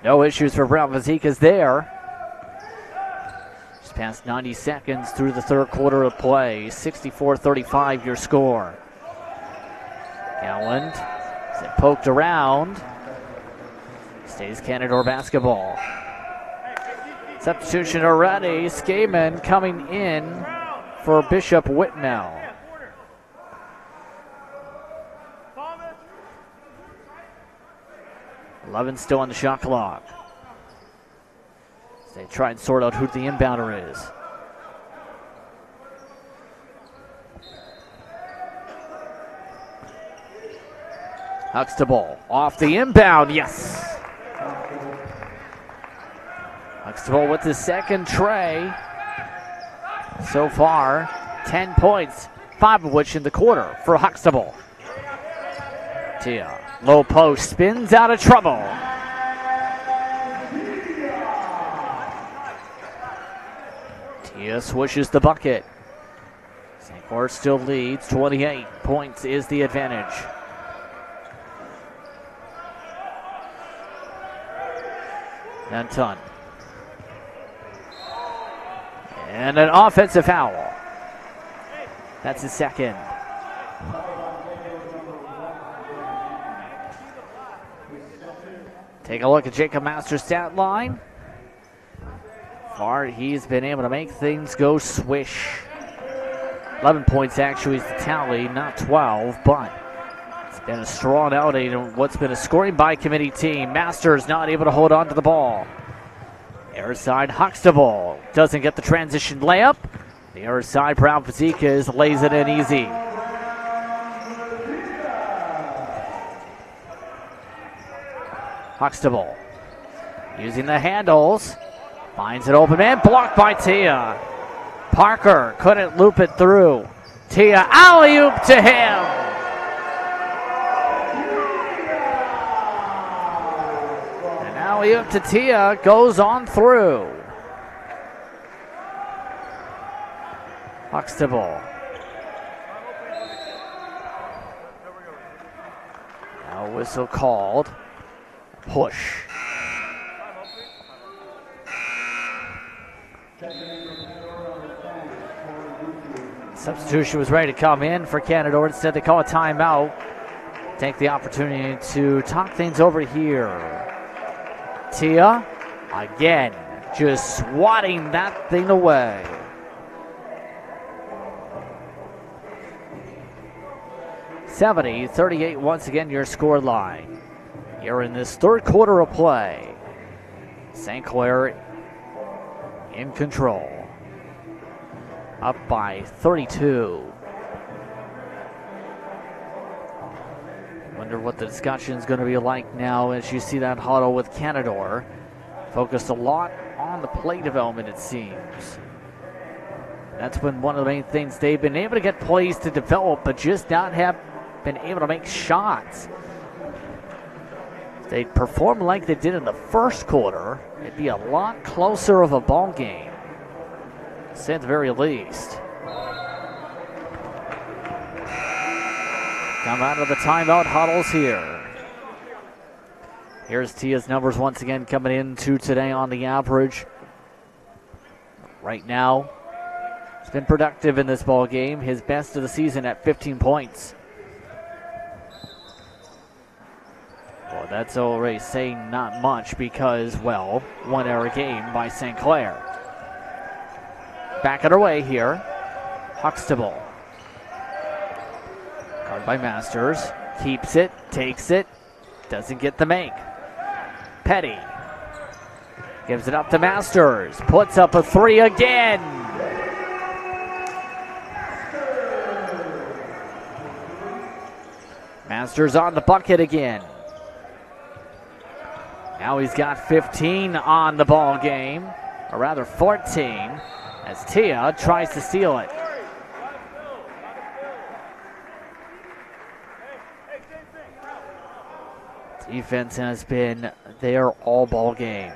No issues for Brown Fazekas there. Just past 90 seconds through the third quarter of play. 64-35 your score. Gowland is it poked around. Stays Canadore basketball. Substitution already. Skaman coming in for Bishop Whitnell. Eleven still on the shot clock. As they try and sort out who the inbounder is. Huxtable off the inbound, yes. Huxtable with the second tray. So far, 10 points, 5 of which in the quarter for Huxtable. Tia, low post, spins out of trouble. Tia swishes the bucket. St. Clair still leads, 28 points is the advantage. Nanton. And an offensive foul. That's his second. Take a look at Jacob Masters' stat line. Far, he's been able to make things go swish. 11 points actually is the tally, not 12, but it's been a strong outing in what's been a scoring by committee team. Masters not able to hold on to the ball. Air side, Huxtable doesn't get the transition layup. The air side, Brown Fazekas lays it in easy. Huxtable using the handles, finds an open man, blocked by Tia. Parker couldn't loop it through. Tia alley-oop to him. And alley-oop to Tia goes on through. Huxtable. Now whistle called. Push. Substitution was ready to come in for Canadore. Instead, they call a timeout. Take the opportunity to talk things over here. Tia, again, just swatting that thing away. (70-38) once again your score line. You're in this third quarter of play. St. Clair in control. Up by 32. Wonder what the discussion is going to be like now as you see that huddle with Canadore. Focused a lot on the play development, it seems. That's been one of the main things. They've been able to get plays to develop, but just not have been able to make shots. If they perform like they did in the first quarter, it'd be a lot closer of a ball game. Say at the very least. Come out of the timeout huddles here. Here's Tia's numbers once again coming into today on the average. Right now, he's been productive in this ball game. His best of the season at 15 points. Well, that's already saying not much because, well, one error game by St. Clair. Back it away here. Huxtable. Guard by Masters. Keeps it, takes it, doesn't get the make. Petty. Gives it up to Masters. Puts up a three again. Masters on the bucket again. Now he's got 15 on the ball game, or rather 14. As Tia tries to steal it. Defense has been there all ball game.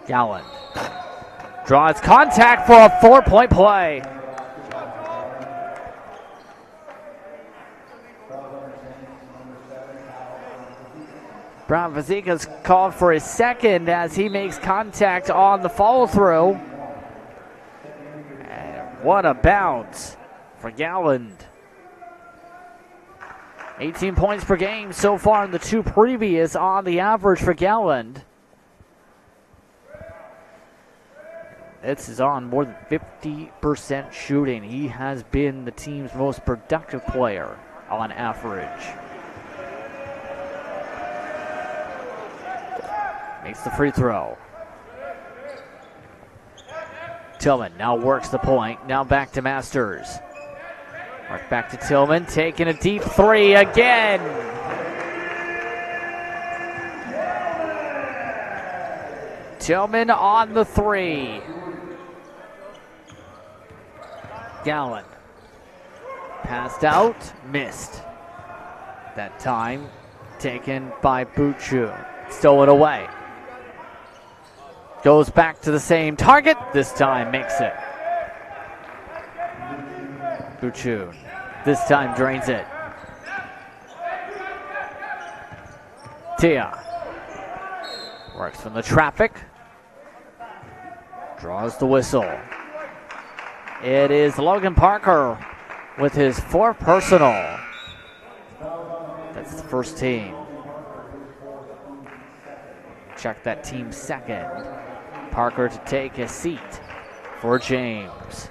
Galland draws contact for a 4-point play. Brown Vazika's called for his second as he makes contact on the follow-through. And what a bounce for Galland. 18 points per game so far in the two previous on the average for Galland. This is on more than 50% shooting. He has been the team's most productive player on average. Makes the free throw. Tillman now works the point. Now back to Masters. Mark back to Tillman, taking a deep three again. Tillman on the three. Galland. Passed out, missed. That time taken by Buchu. Stolen away. Goes back to the same target. This time makes it. Buchu. This time drains it. Tia. Works from the traffic. Draws the whistle. It is Logan Parker with his fourth personal. That's the first team. Check that team second. Parker to take a seat for James.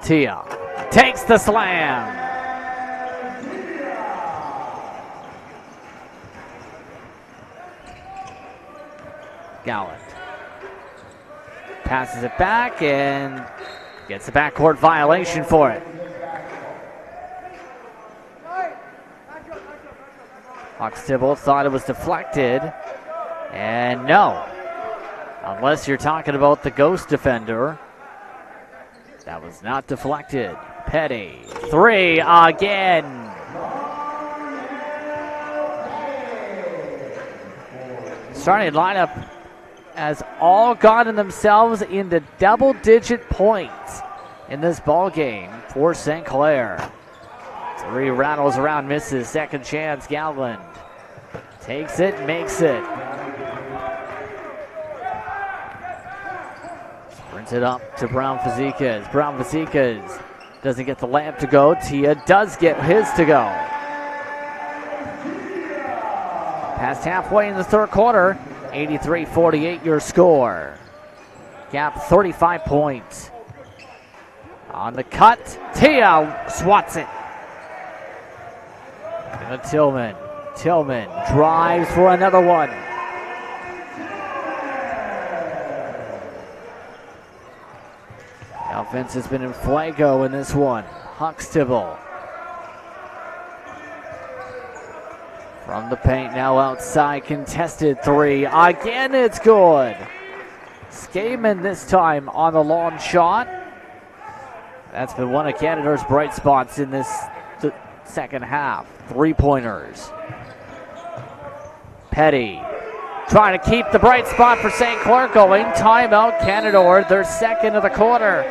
Tia takes the slam. Galland passes it back and gets a backcourt violation for it. Huxtable thought it was deflected, and no. Unless you're talking about the ghost defender, that was not deflected. Petty, three again. Starting lineup has all gotten themselves into double-digit points in this ball game for St. Clair. Three rattles around, misses. Second chance, Galland takes it, makes it. Sprints it up to Brown Fazekas. Brown Fazekas doesn't get the layup to go. Tia does get his to go. Past halfway in the third quarter. 83-48 your score. Gap 35 points. On the cut, Tia swats it. And Tillman. Tillman drives for another one. The offense has been in fuego in this one. Huxtable. From the paint, now outside, contested three. Again, it's good. Skaman this time on the long shot. That's been one of Canadore's bright spots in this second half. Three-pointers. Petty trying to keep the bright spot for St. Clair going. Timeout, Canadore, their second of the quarter.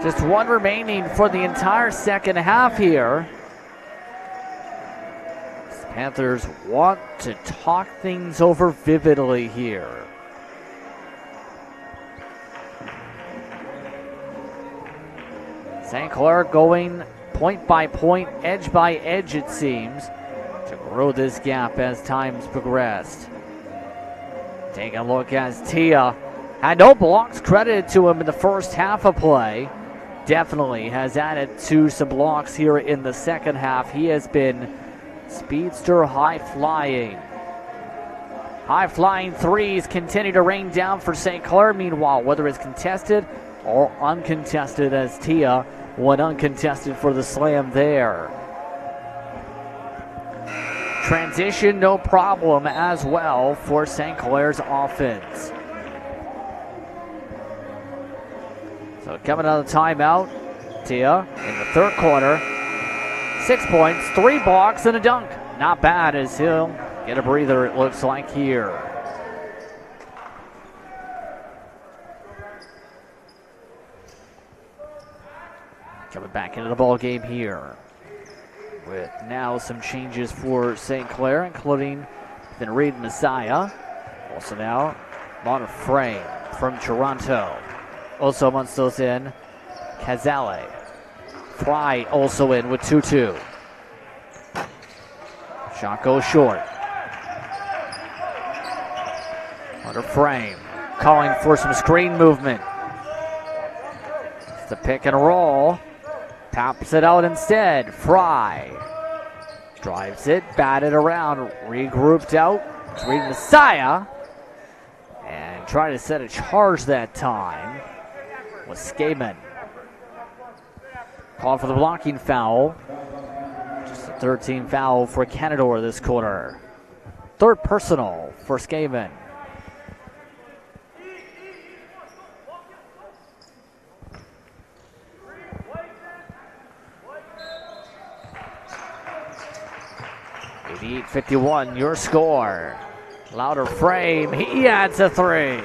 Just one remaining for the entire second half here. Panthers want to talk things over vividly here. St. Clair going point by point, edge by edge, it seems, to grow this gap as time's progressed. Take a look as Tia had no blocks credited to him in the first half of play. Definitely has added to some blocks here in the second half. He has been speedster high-flying. High-flying threes continue to rain down for St. Clair, meanwhile, whether it's contested or uncontested, as Tia went uncontested for the slam there. transition, no problem as well for St. Clair's offense. So coming out of the timeout, Tia in the third quarter. 6 points, 3 blocks, and a dunk. Not bad as he'll get a breather, it looks like here. Coming back into the ball game here. With now some changes for St. Clair, including then Reed Messiah. Also now, Lana Frame from Toronto. Also amongst those in, Kazale. Fry also in with 2-2. Shot goes short. Under Frame, calling for some screen movement. It's the pick and roll. Taps it out instead. Fry drives it, batted around, regrouped out. It's Reed Messiah. And trying to set a charge that time was Skaman. Called for the blocking foul. Just a 13 foul for Canadore this quarter. Third personal for Skaman. .58-51, your score. Louder Frame, he adds a 3.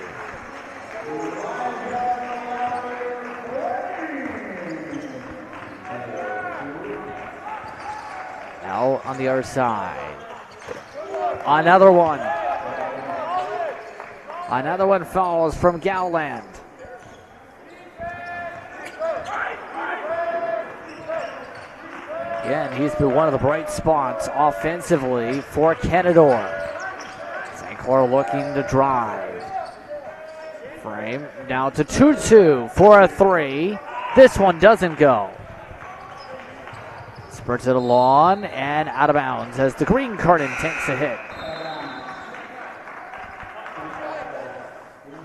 Now on the other side. Another one. Another one falls from Gowland. Again, he's been one of the bright spots offensively for Canadore. St. Clair looking to drive. Frame now to 2-2 for a 3. This one doesn't go. Spurts it along and out of bounds as the green curtain takes a hit.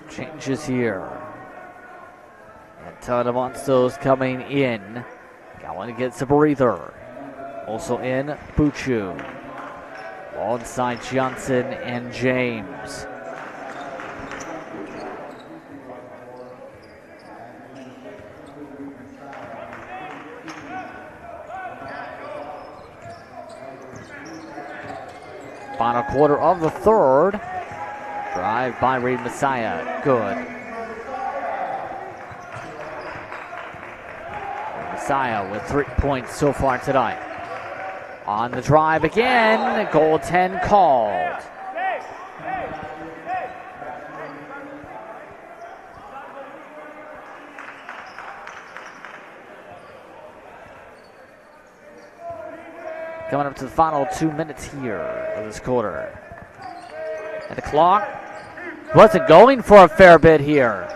Changes here. And a ton of Monstos coming in. Gowan gets a breather. Also in, Buchu. Alongside Johnson and James. Final quarter of the third. Drive by Reed Messiah. Good. Messiah with 3 points so far tonight. On the drive again, goaltend called. Coming up to the final 2 minutes here of this quarter. And the clock wasn't going for a fair bit here.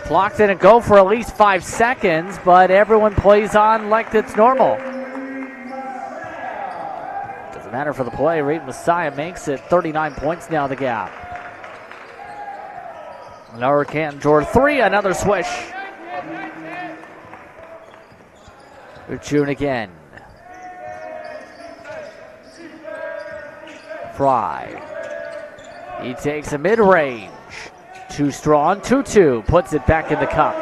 Clock didn't go for at least 5 seconds, but everyone plays on like it's normal. Doesn't matter for the play. Reed Messiah makes it 39 points now, the gap. Lower Canadore 3, another swish. Uchun again. Fry. He takes a mid-range. Too strong, 2-2. Puts it back in the cup.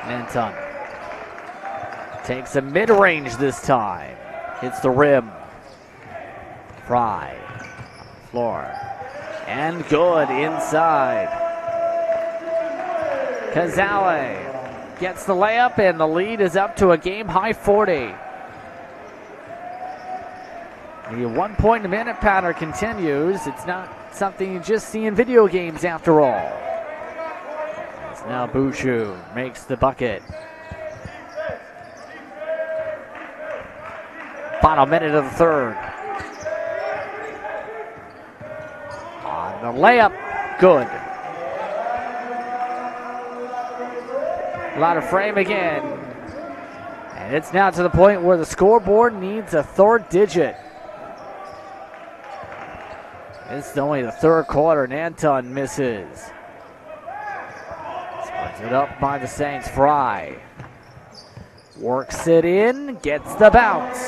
Nanton takes a mid-range this time. Hits the rim. Fry. Floor. And good inside. Kazale gets the layup, and the lead is up to a game-high 40. The 1 point a minute pattern continues. It's not something you just see in video games after all. As now Bouchou makes the bucket. Final minute of the third. On the layup, good. Lot of frame again. And it's now to the point where the scoreboard needs a third digit. It's only the third quarter, and Anton misses. It up by the Saints. Fry works it in, gets the bounce.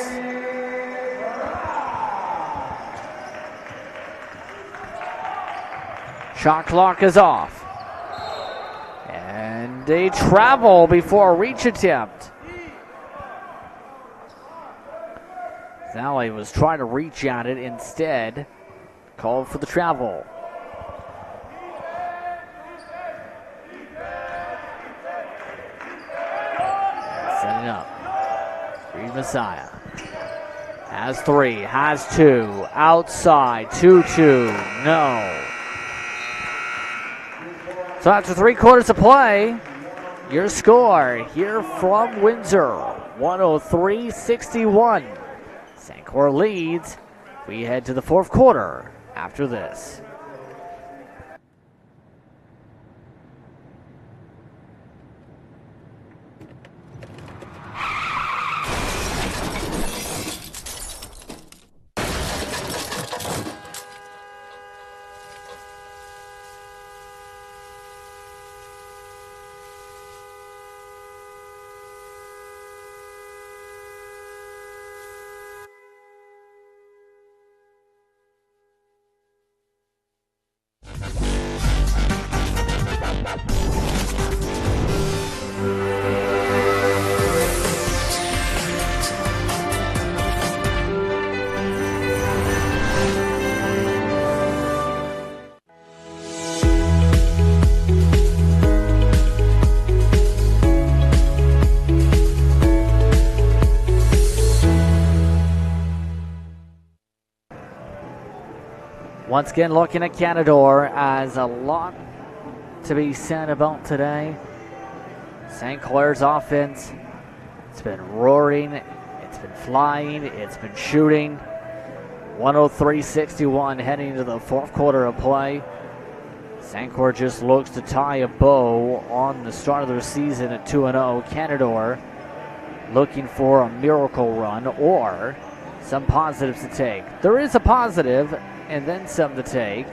Shot clock is off. And a travel before a reach attempt. Zally was trying to reach at it, instead called for the travel. Setting up. Reed Messiah. Has three, has two. Outside, 2-2. No. So after 3 quarters of play, your score here from Windsor, 103-61. St. Clair leads. We head to the 4th quarter after this. Once again, looking at Canadore, as a lot to be said about today. St. Clair's offense, it's been roaring, it's been flying, it's been shooting. 103-61 heading into the 4th quarter of play. St. Clair just looks to tie a bow on the start of their season at 2-0. Canadore looking for a miracle run or some positives to take. There is a positive and then some to take.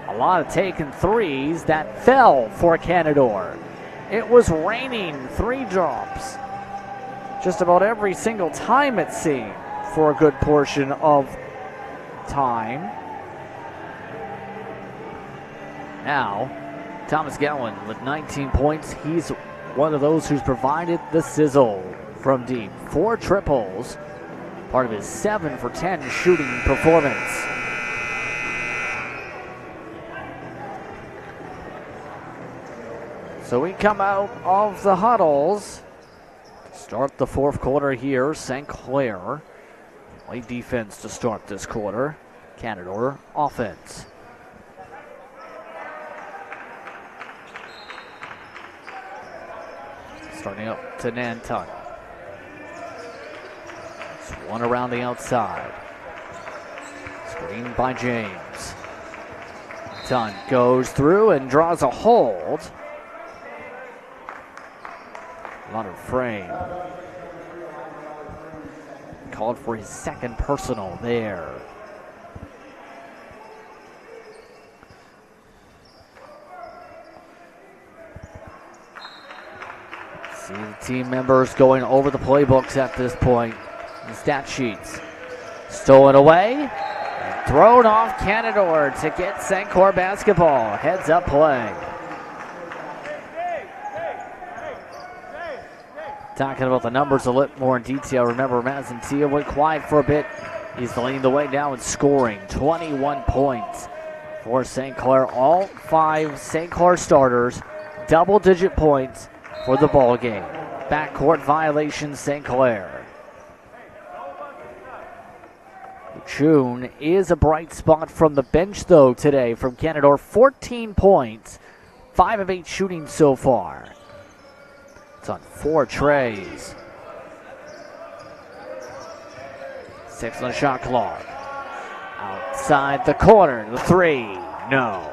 A lot of taken threes that fell for Canadore. It was raining 3 drops just about every single time, it seemed, for a good portion of time. Now, Thomas Gowan with 19 points. He's one of those who's provided the sizzle from deep. 4 triples, part of his 7 for 10 shooting performance. So we come out of the huddles. Start the 4th quarter here. St. Clair play defense to start this quarter. Canadore offense. Starting up to Nantucket. It's one around the outside. Screen by James. Dunn goes through and draws a hold. A lot of frame. Called for his 2nd personal there. See the team members going over the playbooks at this point. The stat sheets. Stolen away. And thrown off Canadore to get St. Clair basketball. Heads up play. Talking about the numbers a little more in detail. Remember, Madison Tia went quiet for a bit. He's leading the way now in scoring. 21 points for St. Clair. All 5 St. Clair starters, double-digit points for the ball game. Backcourt violation, St. Clair. June is a bright spot from the bench, though, today from Canadore. 14 points, 5 of 8 shooting so far. It's on 4 trays. 6 on the shot clock. Outside the corner, the 3. No.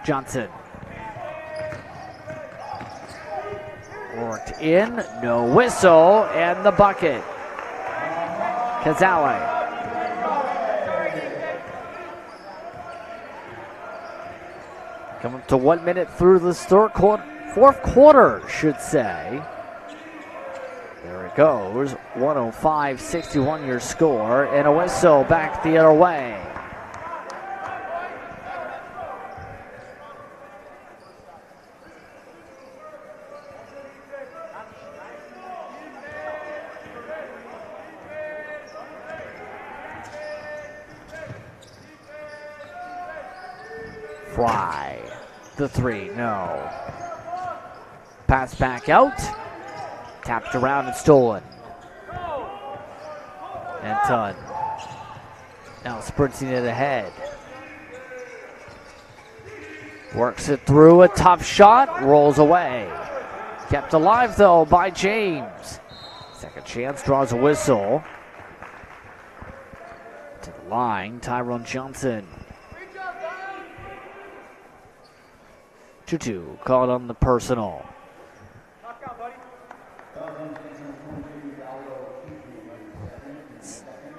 Johnson. Worked in, no whistle, and the bucket. Kazale. Coming up to 1 minute through the Fourth quarter, should say. There it goes. 105-61 your score, and a whistle back the other way. Fry, the three, no. Pass back out. Tapped around and stolen. Anton now sprinting it ahead. Works it through, a top shot, rolls away. Kept alive though by James. Second chance, draws a whistle. To the line, Tyrone Johnson. 2-2, called on the personal.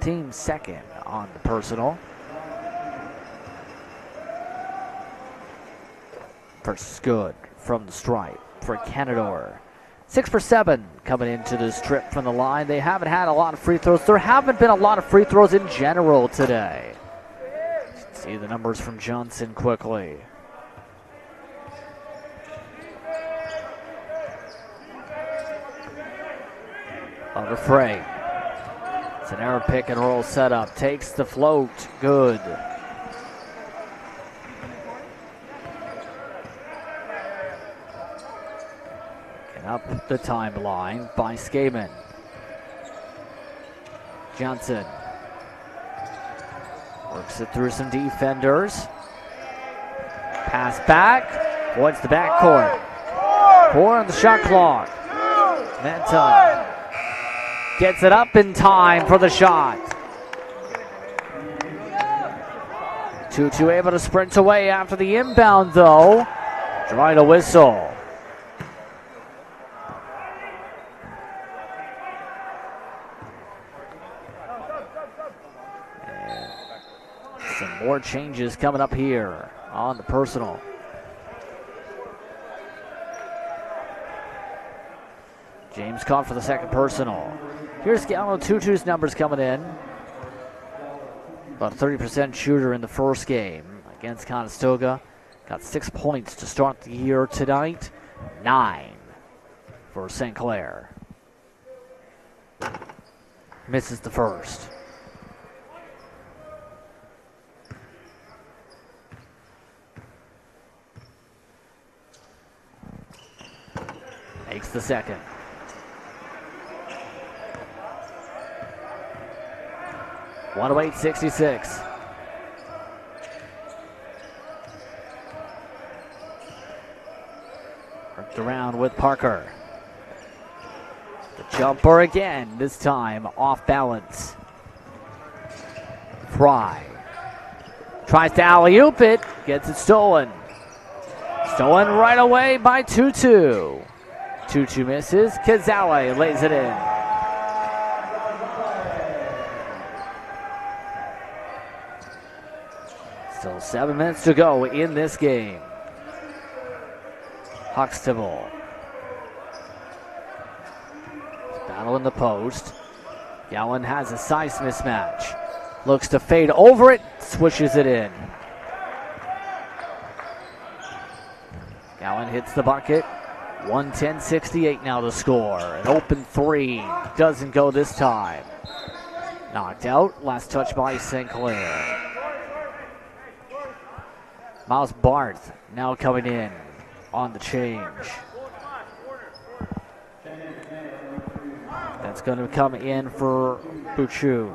Team second on the personal. First is good from the stripe for Canadore. 6 for 7 coming into this trip from the line. They haven't had a lot of free throws. There haven't been a lot of free throws in general today. See the numbers from Johnson quickly. Under Frey. It's an error pick and roll setup. Takes the float. Good. And up the timeline by Skaman. Johnson. Works it through some defenders. Pass back. Towards the backcourt. 4 on the shot clock. Menton. Gets it up in time for the shot. 2-2 able to sprint away after the inbound, though. Drawing a whistle. And some more changes coming up here on the personal. James caught for the second personal. Here's Gallo 2-2's numbers coming in. About a 30% shooter in the first game against Conestoga. Got 6 points to start the year tonight. 9 for St. Clair. Misses the first. Makes the second. 108-66. Worked around with Parker. The jumper again, this time off balance. Fry. Tries to alley-oop it, gets it stolen. Stolen right away by 2-2. 2-2 misses, Kazale lays it in. Still 7 minutes to go in this game. Huxtable. Battle in the post. Gowan has a size mismatch. Looks to fade over it, swishes it in. Gowan hits the bucket. 110-68 now to score. An open three. Doesn't go this time. Knocked out. Last touch by St. Clair. Miles Barth now coming in on the change. That's going to come in for Buchu.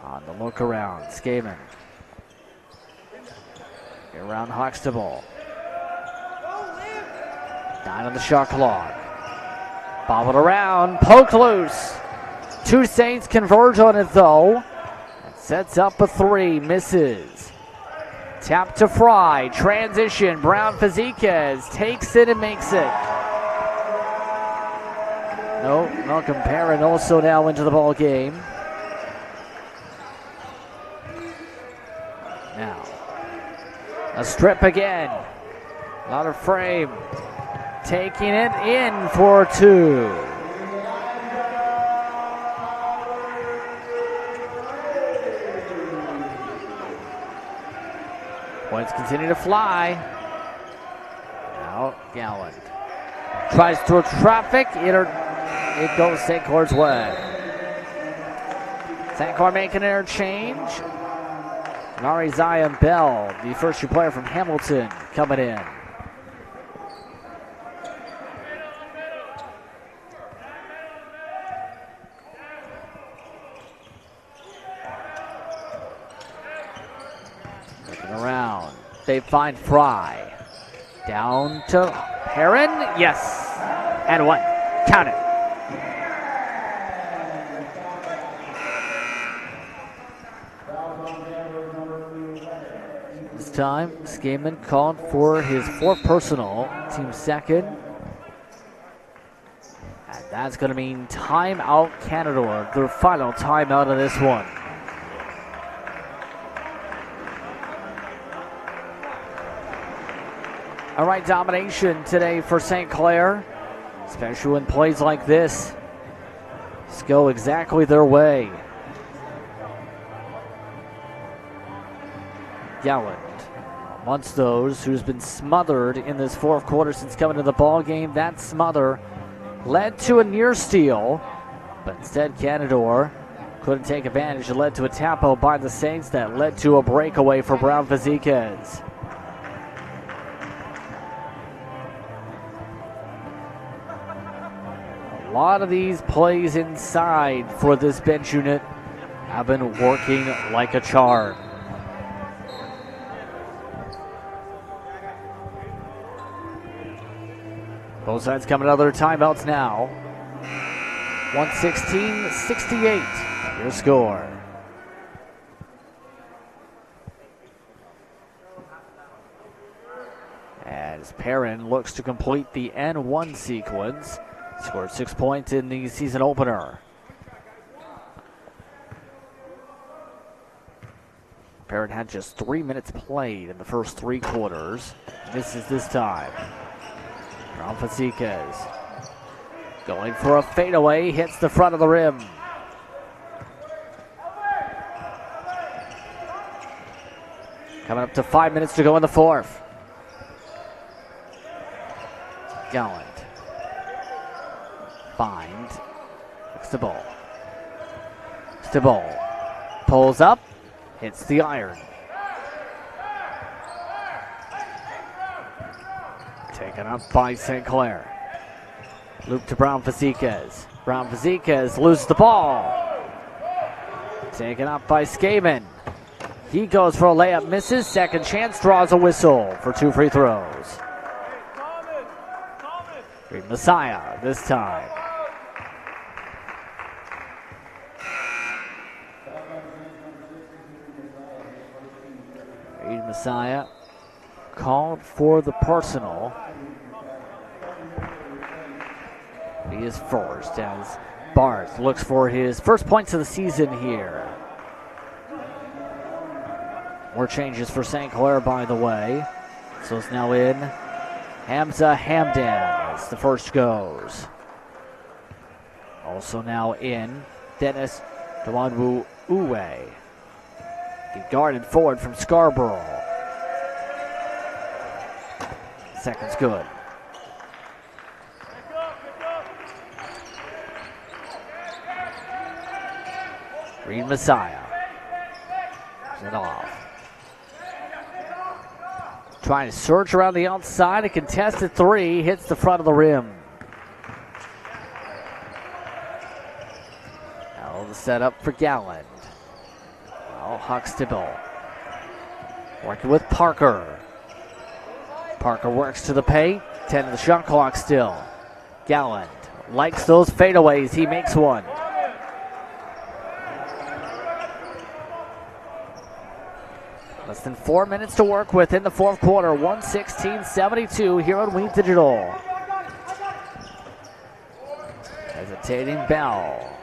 On the look around, Skaman. Around Huxtable. 9 on the shot clock. Bobbled around, poked loose. 2 Saints converge on it though. And sets up a 3, misses. Tap to Fry, transition, Brown Faziquez takes it and makes it. No, Malcolm Perrin also now into the ball game. Now, a strip again. Out of frame. Taking it in for two. Points continue to fly. Now Gallant tries through traffic. It goes St. Clair's way. St. Clair making an interchange. Nari Zion Bell, the first-year player from Hamilton, coming in. Looking around. They find Fry. Down to Perrin. Yes. And one. Count it. This time, Skaman called for his fourth personal, team second. And that's going to mean timeout Canadore, their final timeout of this one. All right, domination today for St. Clair, especially when plays like this just go exactly their way. Gallant, amongst those who's been smothered in this fourth quarter since coming to the ball game. That smother led to a near steal, but instead Canadore couldn't take advantage. It led to a tap-out by the Saints that led to a breakaway for Brown Faziquez. A lot of these plays inside for this bench unit have been working like a charm. Both sides coming out of their timeouts now. 116-68, your score. As Perrin looks to complete the N1 sequence. Scored 6 points in the season opener. Perrin had just 3 minutes played in the first 3 quarters. Misses this time. Brown Faziquez going for a fadeaway, hits the front of the rim. Coming up to 5 minutes to go in the fourth. Gallant. Find. Stibble. Stibble pulls up, hits the iron. Taken up by St. Clair. Loop to Brown Faziquez. Brown Faziquez loses the ball. Taken up by Skaman. He goes for a layup, misses. Second chance, draws a whistle for 2 free throws. Reed Messiah this time. Reed Messiah called for the personal. He is first as Barth looks for his first points of the season here. More changes for St. Clair, by the way. So it's now in Hamza Hamdan as the first goes. Also now in Dennis Dawanwu Uwe. He guarded forward from Scarborough. Second's good. Reed Messiah. It off. Trying to surge around the outside. A contested 3 hits the front of the rim. Now the setup for Gallant. Now Huxtable working with Parker. Parker works to the paint. 10 to the shot clock still. Gallant likes those fadeaways. He makes one. Less than 4 minutes to work with in the fourth quarter. 116-72 here on Wheat Digital. As a Rotating Bell.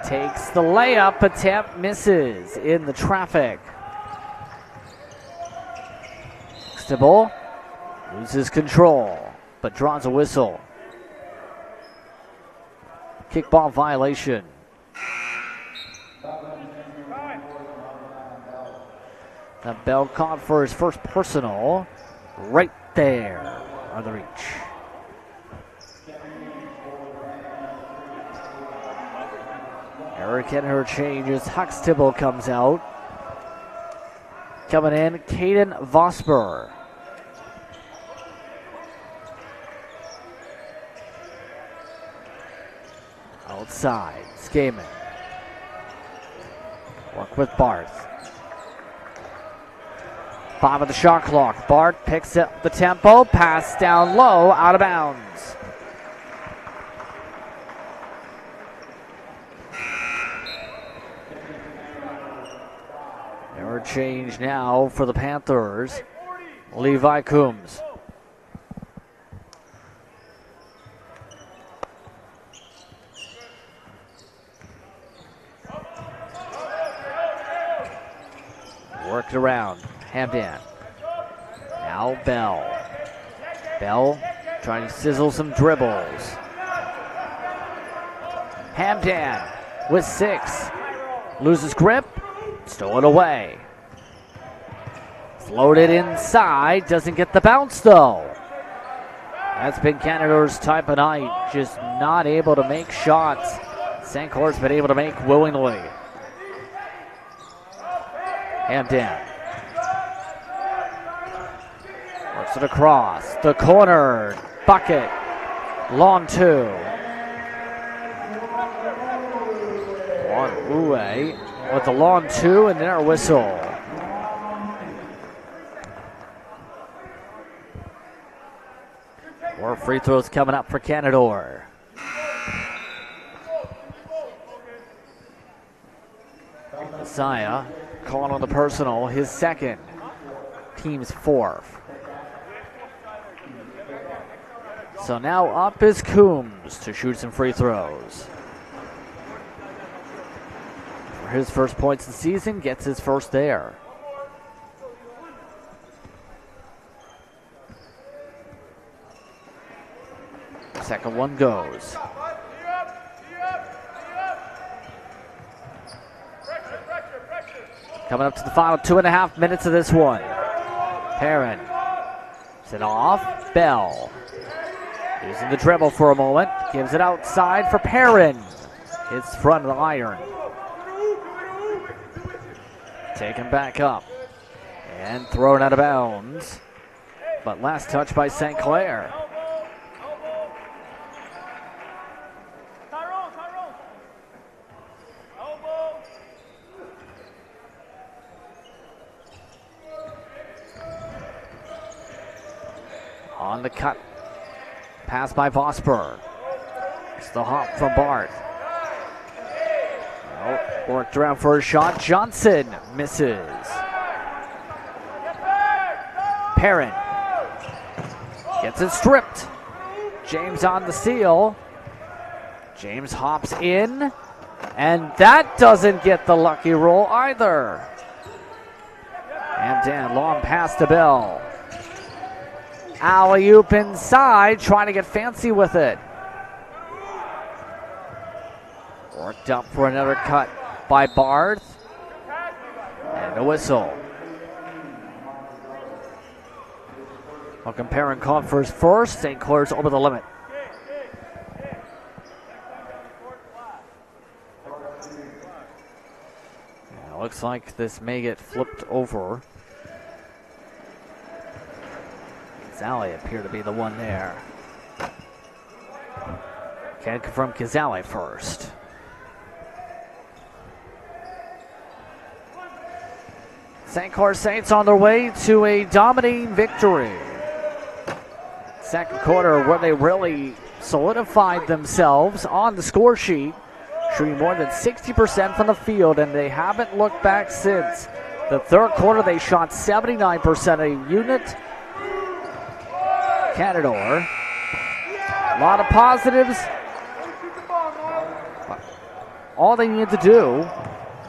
Takes the layup attempt, misses in the traffic. Stibble loses control, but draws a whistle. Kickball violation. The Bell caught for his first personal right there on the reach. Eric and her changes. Huxtable comes out. Coming in, Caden Vosper. Outside, Skaman. Work with Barth. 5 of the shot clock. Bart picks up the tempo. Pass down low, out of bounds. Never change now for the Panthers. Levi Coombs. Worked around. Hamdan. Now Bell. Bell trying to sizzle some dribbles. Hamdan with 6. Loses grip. Stolen away. Floated inside. Doesn't get the bounce though. That's been Canadore's type of night. Just not able to make shots. St. Clair's been able to make willingly. Hamdan. Works it across. The corner. Bucket. Long 2. On Uwe with the long 2 and their whistle. More free throws coming up for Canadore. Messiah calling on the personal, his second, team's 4th. So now up is Coombs to shoot some free throws. For his first points of the season, gets his first there. Second one goes. Coming up to the final 2.5 minutes of this one. Perrin. Sit off. Bell. Using the dribble for a moment. Gives it outside for Perrin. Hits front of the iron. Taken back up. And thrown out of bounds. But last touch by St. Clair. On the cut. Pass by Vosper. It's the hop from Bart. Oh, worked around for a shot. Johnson misses. Perrin gets it stripped. James on the steal. James hops in. And that doesn't get the lucky roll either. And Dan, long pass to Bell. Alley-oop inside, trying to get fancy with it. Worked up for another cut by Barth. And a whistle. Well, comparing caught for his first, St. Clair's over the limit. Yeah, looks like this may get flipped over. Kazali appear to be the one there. Can't confirm Kazali first. St. Clair Saints on their way to a dominating victory. Second quarter where they really solidified themselves on the score sheet, shooting more than 60% from the field, and they haven't looked back since. The third quarter they shot 79% a unit. Canadore. A lot of positives, all they need to do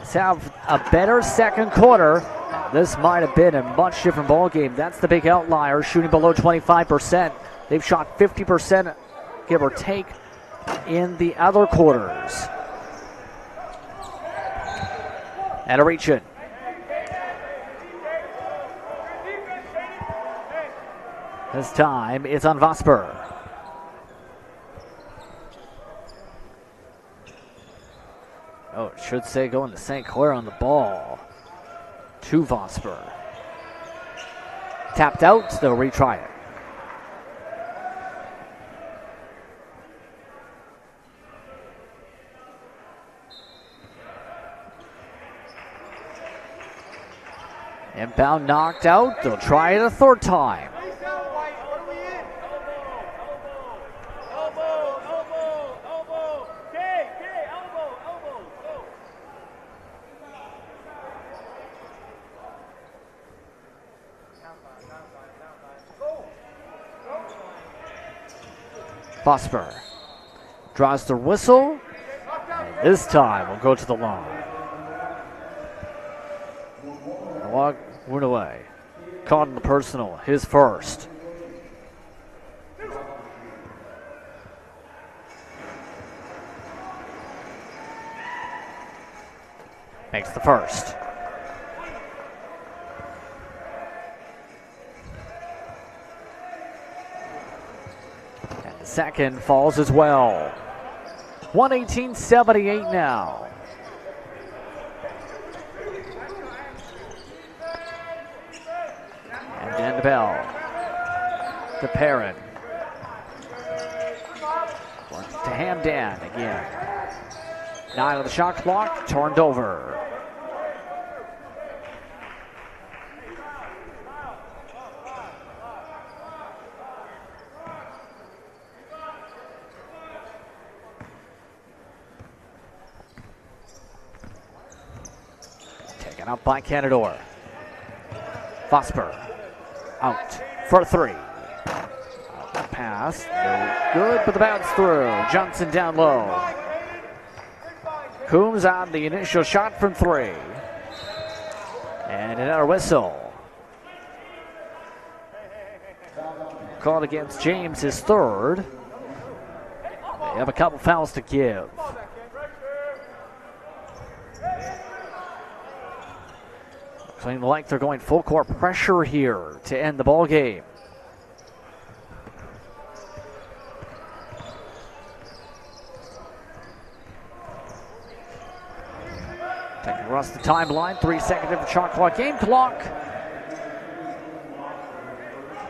is have a better second quarter. This might have been a much different ball game. That's the big outlier, shooting below 25%. They've shot 50%, give or take, in the other quarters. And a reach in. This time it's on Vosper. Oh, it should say going to St. Clair on the ball. To Vosper. Tapped out, they'll retry it. Inbound knocked out, they'll try it a third time. Vosper draws the whistle, and this time we'll go to the line. Walk went away. Caught in the personal, his first. Makes the first. Second falls as well. 118-78 now. And Dan DeBell to Perrin. To Hamdan again. 9 on the shot clock, turned over. Out by Canadore. Vosper out for 3. Pass, no good, but the bounce through. Johnson down low. Coombs on the initial shot from 3. And another whistle. Called against James, his third. They have a couple fouls to give. Looking like they're going full court pressure here to end the ball game. Taking across the timeline, 3 seconds of shot clock, game clock.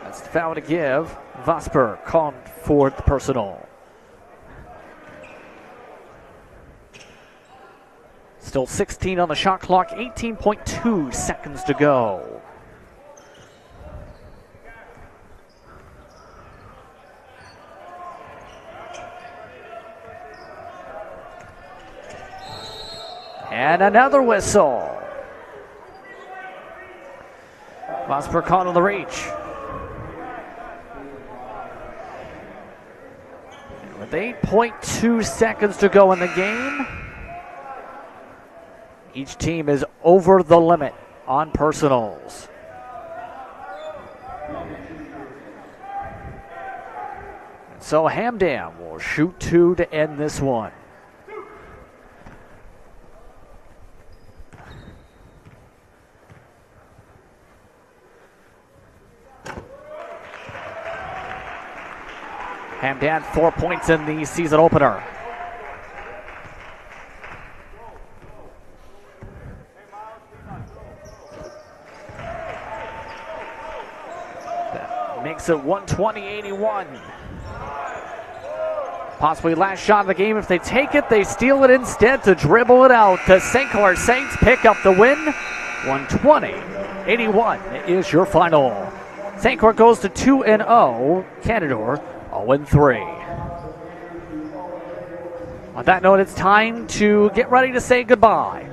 That's the foul to give. Vosper called for the personal. Still 16 on the shot clock, 18.2 seconds to go. And another whistle. Vosper caught on the reach. And with 8.2 seconds to go in the game, each team is over the limit on personals. And so Hamdan will shoot 2 to end this one. Hamdan 4 points in the season opener. Makes it 120-81. Possibly last shot of the game. If they take it, they steal it instead to dribble it out. The St. Clair Saints pick up the win. 120-81 is your final. St. Clair goes to 2-0. Canadore 0-3. On that note, it's time to get ready to say goodbye.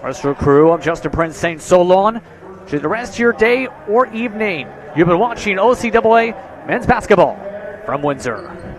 Rest of the crew, I'm Justin Prince saying so long to the rest of your day or evening. You've been watching OCAA Men's Basketball from Windsor.